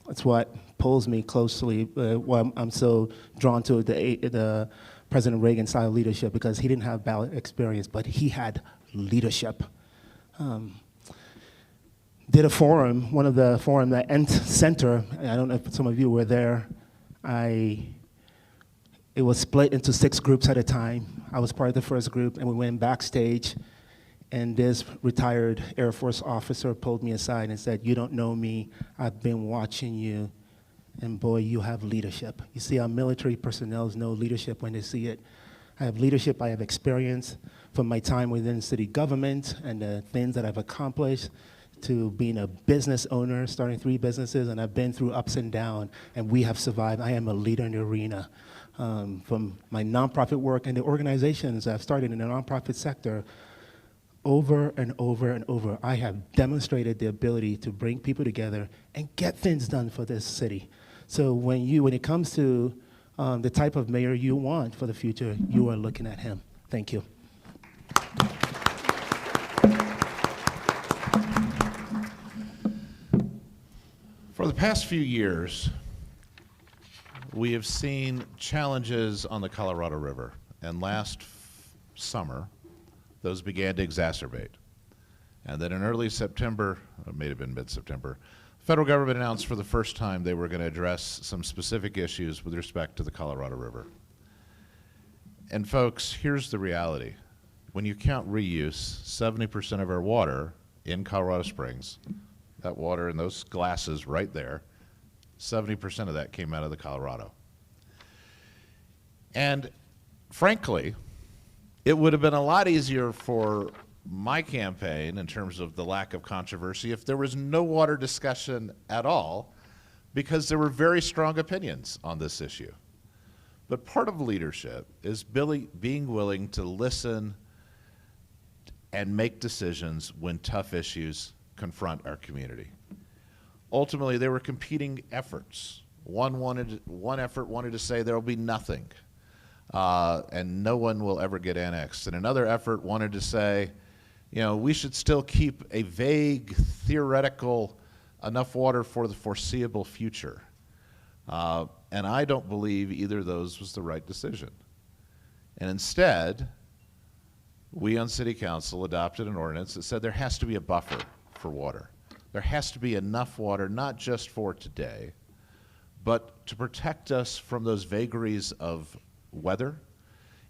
That's what pulls me closely, why I'm so drawn to the President Reagan style leadership, because he didn't have ballot experience, but he had leadership. Did a forum, one of the forum that Ent Center, I don't know if some of you were there, it was split into 6 groups at a time. I was part of the first group, and we went backstage, and this retired Air Force officer pulled me aside and said, "You don't know me, I've been watching you, and boy, you have leadership." You see, our military personnel know leadership when they see it. I have leadership, I have experience from my time within city government and the things that I've accomplished, to being a business owner, starting 3 businesses, and I've been through ups and downs, and we have survived. I am a leader in the arena. From my nonprofit work and the organizations I've started in the nonprofit sector, over and over and over, I have demonstrated the ability to bring people together and get things done for this city. So when it comes to the type of mayor you want for the future, you are looking at him. Thank you. For the past few years, we have seen challenges on the Colorado River, and last summer, those began to exacerbate. And then in early September, it may have been mid-September, federal government announced for the first time they were going to address some specific issues with respect to the Colorado River. And folks, here's the reality. When you count reuse, 70% of our water in Colorado Springs, that water in those glasses right there, 70% of that came out of the Colorado. And frankly, it would have been a lot easier for my campaign in terms of the lack of controversy if there was no water discussion at all, because there were very strong opinions on this issue. But part of leadership is being willing to listen and make decisions when tough issues confront our community. Ultimately, there were competing efforts. One effort wanted to say there will be nothing, and no one will ever get annexed. And another effort wanted to say, you know, we should still keep a vague, theoretical, enough water for the foreseeable future. And I don't believe either of those was the right decision. And instead, we on City Council adopted an ordinance that said there has to be a buffer for water. There has to be enough water, not just for today, but to protect us from those vagaries of weather.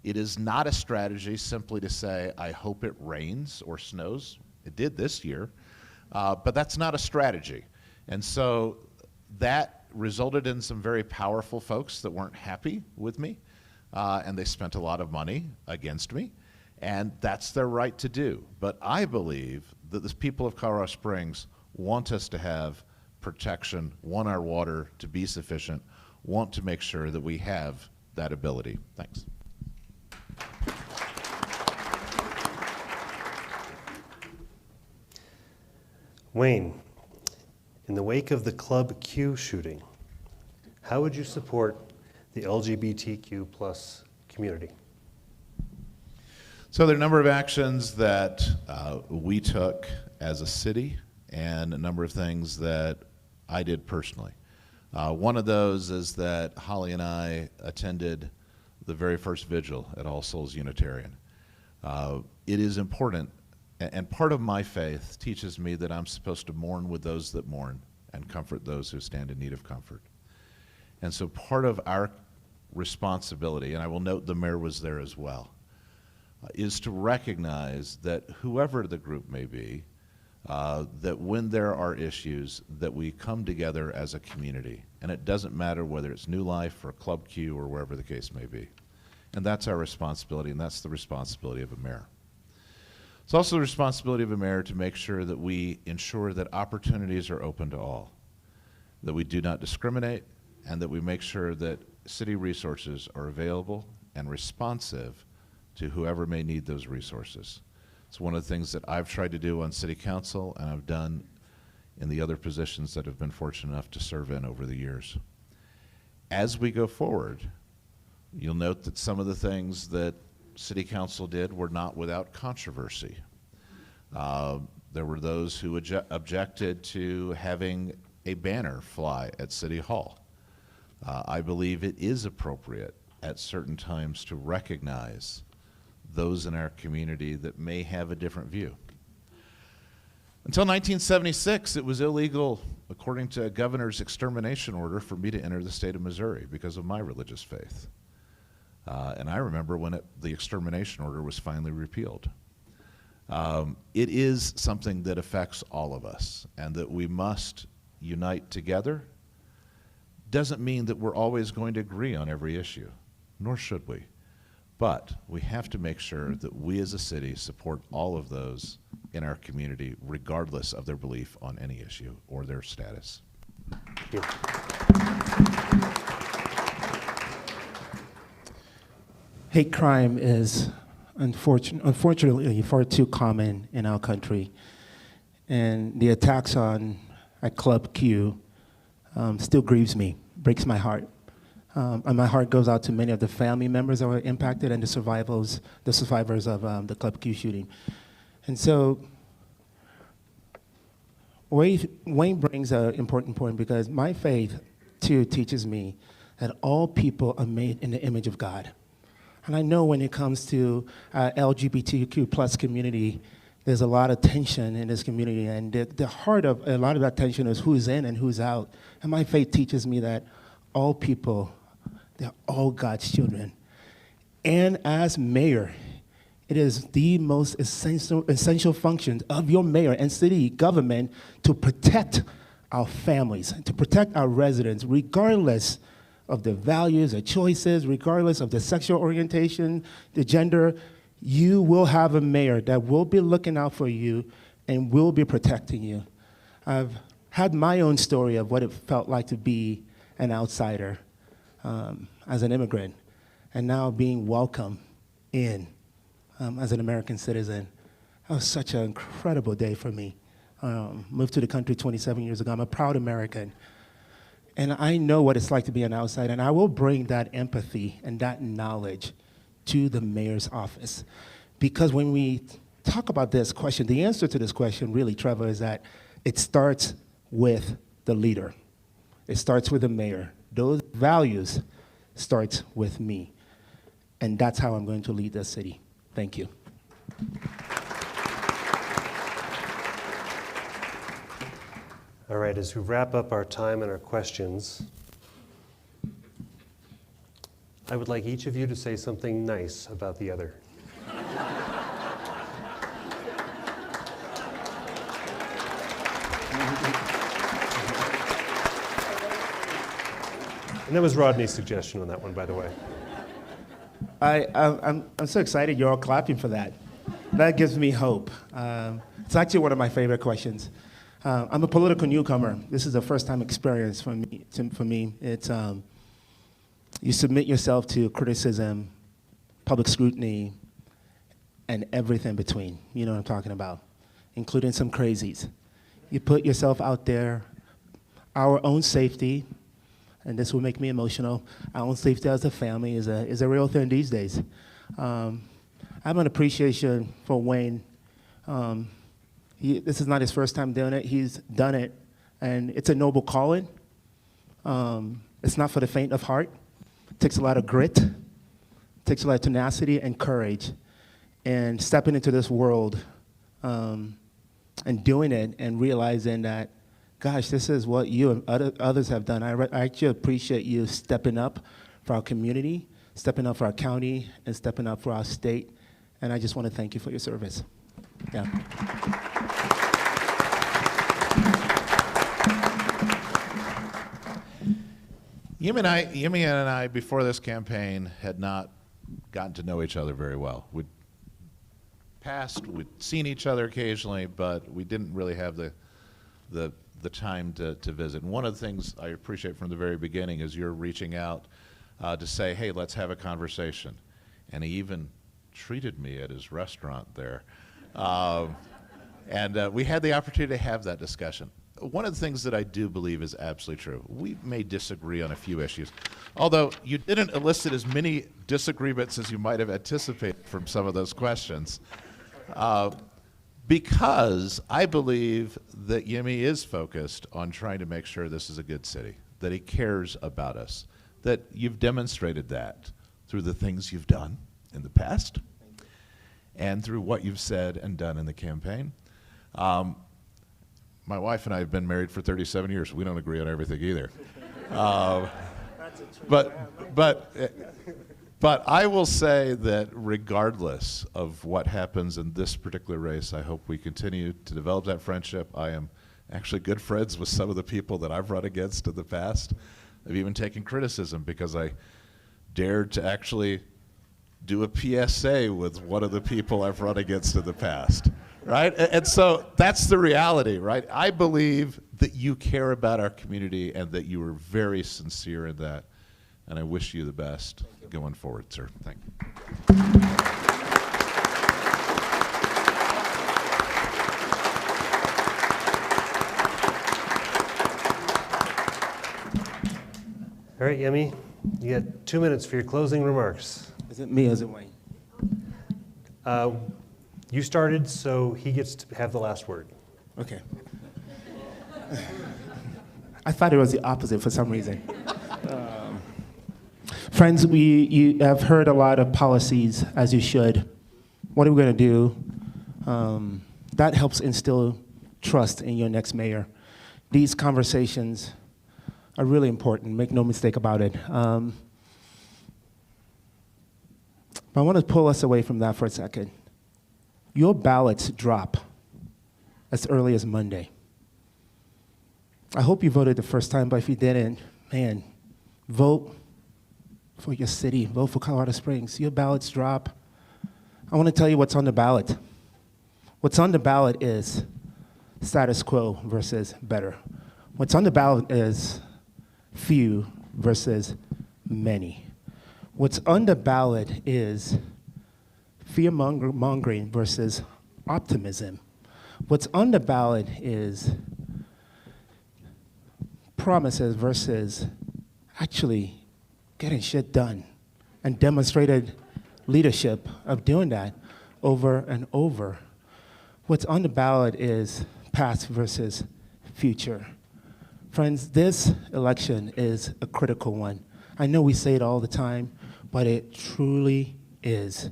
It is not a strategy simply to say, I hope it rains or snows. It did this year, but that's not a strategy. And so that resulted in some very powerful folks that weren't happy with me, and they spent a lot of money against me, and that's their right to do. But I believe that the people of Colorado Springs want us to have protection, want our water to be sufficient, want to make sure that we have that ability. Thanks. Wayne, in the wake of the Club Q shooting, how would you support the LGBTQ plus community? So there are a number of actions that we took as a city and a number of things that I did personally. One of those is that Holly and I attended the very first vigil at All Souls Unitarian. It is important, and part of my faith teaches me that I'm supposed to mourn with those that mourn and comfort those who stand in need of comfort. And so part of our responsibility, and I will note the mayor was there as well, is to recognize that whoever the group may be, that when there are issues, that we come together as a community. And it doesn't matter whether it's New Life or Club Q or wherever the case may be. And that's our responsibility, and that's the responsibility of a mayor. It's also the responsibility of a mayor to make sure that we ensure that opportunities are open to all, that we do not discriminate, and that we make sure that city resources are available and responsive to whoever may need those resources. It's one of the things that I've tried to do on City Council, and I've done in the other positions that have been fortunate enough to serve in over the years. As we go forward, you'll note that some of the things that City Council did were not without controversy. There were those who objected to having a banner fly at City Hall. I believe it is appropriate at certain times to recognize those in our community that may have a different view. Until 1976, it was illegal, according to a governor's extermination order, for me to enter the state of Missouri because of my religious faith. And I remember when the extermination order was finally repealed. It is something that affects all of us, and that we must unite together. Doesn't mean that we're always going to agree on every issue, nor should we. But we have to make sure that we as a city support all of those in our community, regardless of their belief on any issue or their status. Thank you. Hate crime is unfortunately far too common in our country. And the attacks at Club Q still grieves me, breaks my heart. And my heart goes out to many of the family members that were impacted and the survivors of the Club Q shooting. And so Wayne brings an important point, because my faith too teaches me that all people are made in the image of God. And I know when it comes to LGBTQ plus community, there's a lot of tension in this community, and the heart of a lot of that tension is who's in and who's out. And my faith teaches me that all people, they're all God's children. And as mayor, it is the most essential function of your mayor and city government to protect our families, to protect our residents, regardless of their values, their choices, regardless of their sexual orientation, the gender. You will have a mayor that will be looking out for you and will be protecting you. I've had my own story of what it felt like to be an outsider as an immigrant, and now being welcomed in as an American citizen. That was such an incredible day for me. Moved to the country 27 years ago. I'm a proud American. And I know what it's like to be an outsider, and I will bring that empathy and that knowledge to the mayor's office. Because when we talk about this question, the answer to this question really, Trevor, is that it starts with the leader. It starts with the mayor. Those values starts with me. And that's how I'm going to lead this city. Thank you. All right, as we wrap up our time and our questions, I would like each of you to say something nice about the other. And that was Rodney's suggestion on that one, by the way. I'm so excited you're all clapping for that. That gives me hope. It's actually one of my favorite questions. I'm a political newcomer. This is a first-time experience for me. It's you submit yourself to criticism, public scrutiny, and everything between. You know what I'm talking about, including some crazies. You put yourself out there. Our own safety, and this will make me emotional, our own safety as a family is a real thing these days. I have an appreciation for Wayne. This is not his first time doing it. He's done it, and it's a noble calling. It's not for the faint of heart. It takes a lot of grit. It takes a lot of tenacity and courage. And stepping into this world and doing it and realizing that, gosh, this is what you and others have done. I actually appreciate you stepping up for our community, stepping up for our county, and stepping up for our state. And I just want to thank you for your service. Yeah. Yemi and I, before this campaign, had not gotten to know each other very well. We'd seen each other occasionally, but we didn't really have the time to visit. And one of the things I appreciate from the very beginning is you're reaching out to say, hey, let's have a conversation. And he even treated me at his restaurant there. And we had the opportunity to have that discussion. One of the things that I do believe is absolutely true. We may disagree on a few issues, although you didn't elicit as many disagreements as you might have anticipated from some of those questions. Because I believe that Yemi is focused on trying to make sure this is a good city, that he cares about us, that you've demonstrated that through the things you've done in the past and through what you've said and done in the campaign. My wife and I have been married for 37 years. We don't agree on everything either. But I will say that regardless of what happens in this particular race, I hope we continue to develop that friendship. I am actually good friends with some of the people that I've run against in the past. I've even taken criticism because I dared to actually do a PSA with one of the people I've run against in the past, right? And so that's the reality, right? I believe that you care about our community and that you are very sincere in that. And I wish you the best going forward, sir. Thank you. All right, Yemi, you got 2 minutes for your closing remarks. Is it me or is it Wayne? You started, so he gets to have the last word. Okay. I thought it was the opposite for some reason. Friends, you have heard a lot of policies, as you should. What are we going to do? That helps instill trust in your next mayor. These conversations are really important, make no mistake about it. But I want to pull us away from that for a second. Your ballots drop as early as Monday. I hope you voted the first time, but if you didn't, man, vote for your city, vote for Colorado Springs. Your ballots drop. I want to tell you what's on the ballot. What's on the ballot is status quo versus better. What's on the ballot is few versus many. What's on the ballot is fear-mongering versus optimism. What's on the ballot is promises versus actually getting shit done, and demonstrated leadership of doing that over and over. What's on the ballot is past versus future. Friends, this election is a critical one. I know we say it all the time, but it truly is.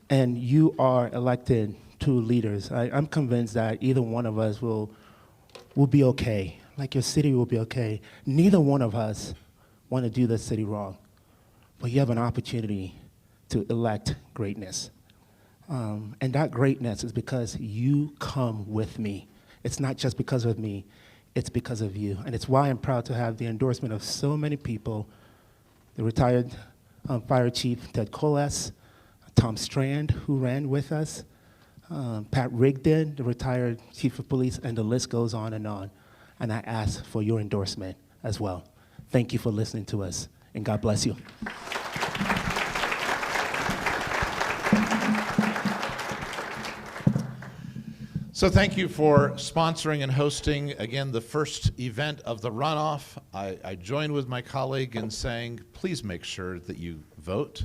And you are elected two leaders. I'm convinced that either one of us will be okay. Like your city will be okay. Neither one of us want to do this city wrong. But you have an opportunity to elect greatness. And that greatness is because you come with me. It's not just because of me, it's because of you. And it's why I'm proud to have the endorsement of so many people, the retired Fire Chief Ted Colas, Tom Strand, who ran with us, Pat Rigdon, the retired Chief of Police, and the list goes on. And I ask for your endorsement as well. Thank you for listening to us, and God bless you. So thank you for sponsoring and hosting, again, the first event of the runoff. I join with my colleague in saying, please make sure that you vote.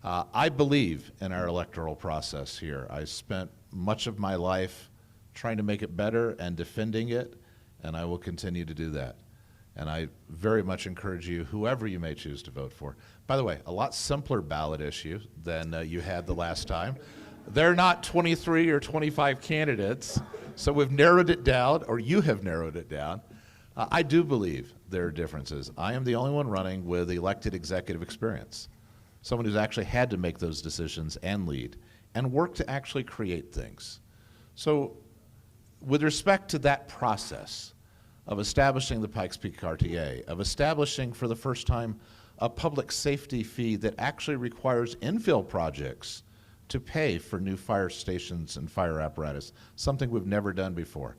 I believe in our electoral process here. I spent much of my life trying to make it better and defending it, and I will continue to do that. And I very much encourage you, whoever you may choose to vote for. By the way, a lot simpler ballot issue than you had the last time. They're not 23 or 25 candidates, so we've narrowed it down, or you have narrowed it down. I do believe there are differences. I am the only one running with elected executive experience, someone who's actually had to make those decisions and lead, and work to actually create things. So with respect to that process of establishing the Pikes Peak RTA, of establishing for the first time a public safety fee that actually requires infill projects to pay for new fire stations and fire apparatus, something we've never done before.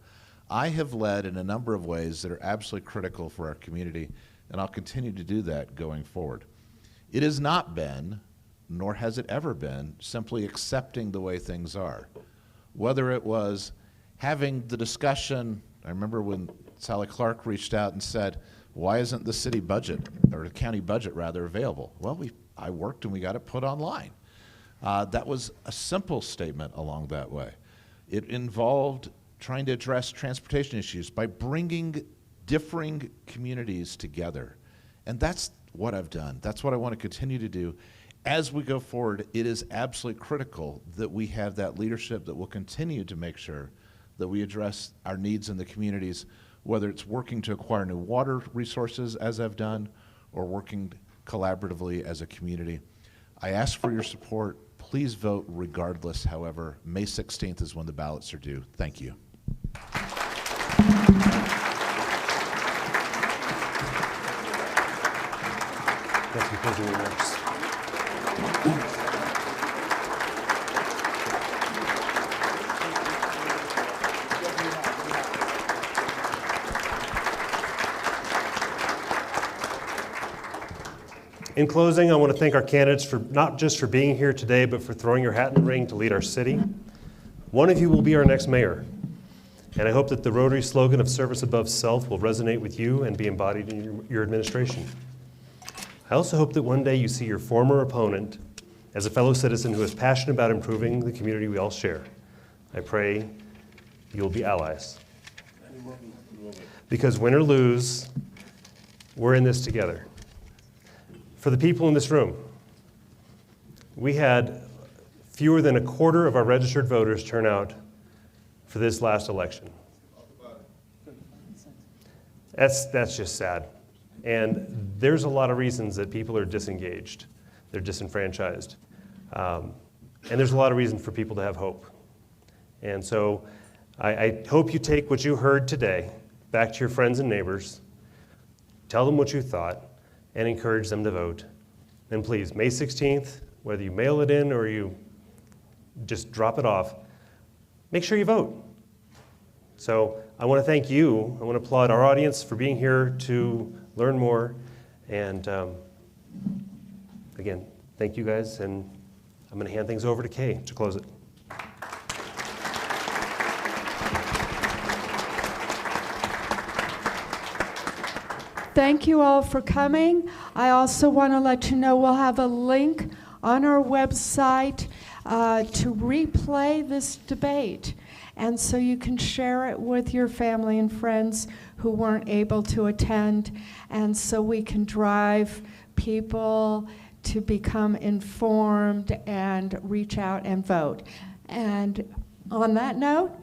I have led in a number of ways that are absolutely critical for our community, and I'll continue to do that going forward. It has not been, nor has it ever been, simply accepting the way things are. Whether it was having the discussion, I remember when Sally Clark reached out and said, why isn't the city budget, or the county budget rather, available? Well, I worked and we got it put online. That was a simple statement along that way. It involved trying to address transportation issues by bringing differing communities together. And that's what I've done. That's what I want to continue to do. As we go forward, it is absolutely critical that we have that leadership that will continue to make sure that we address our needs in the communities, whether it's working to acquire new water resources, as I've done, or working collaboratively as a community. I ask for your support. Please vote regardless, however. May 16th is when the ballots are due. Thank you. Thank you for closing remarks. In closing, I want to thank our candidates for not just for being here today, but for throwing your hat in the ring to lead our city. One of you will be our next mayor, and I hope that the Rotary slogan of service above self will resonate with you and be embodied in your administration. I also hope that one day you see your former opponent as a fellow citizen who is passionate about improving the community we all share. I pray you'll be allies. Because win or lose, we're in this together. For the people in this room, we had fewer than a quarter of our registered voters turn out for this last election. That's just sad. And there's a lot of reasons that people are disengaged. They're disenfranchised. And there's a lot of reasons for people to have hope. And so I hope you take what you heard today back to your friends and neighbors, tell them what you thought, and encourage them to vote. And please, May 16th, whether you mail it in or you just drop it off, make sure you vote. So I want to thank you. I want to applaud our audience for being here to learn more. And again, thank you guys. And I'm going to hand things over to Kay to close it. Thank you all for coming. I also want to let you know we'll have a link on our website to replay this debate. And so you can share it with your family and friends who weren't able to attend. And so we can drive people to become informed and reach out and vote. And on that note,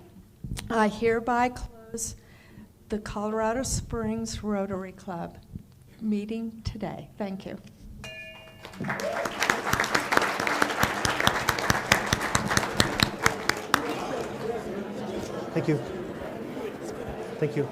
I hereby close the Colorado Springs Rotary Club meeting today. Thank you. Thank you. Thank you.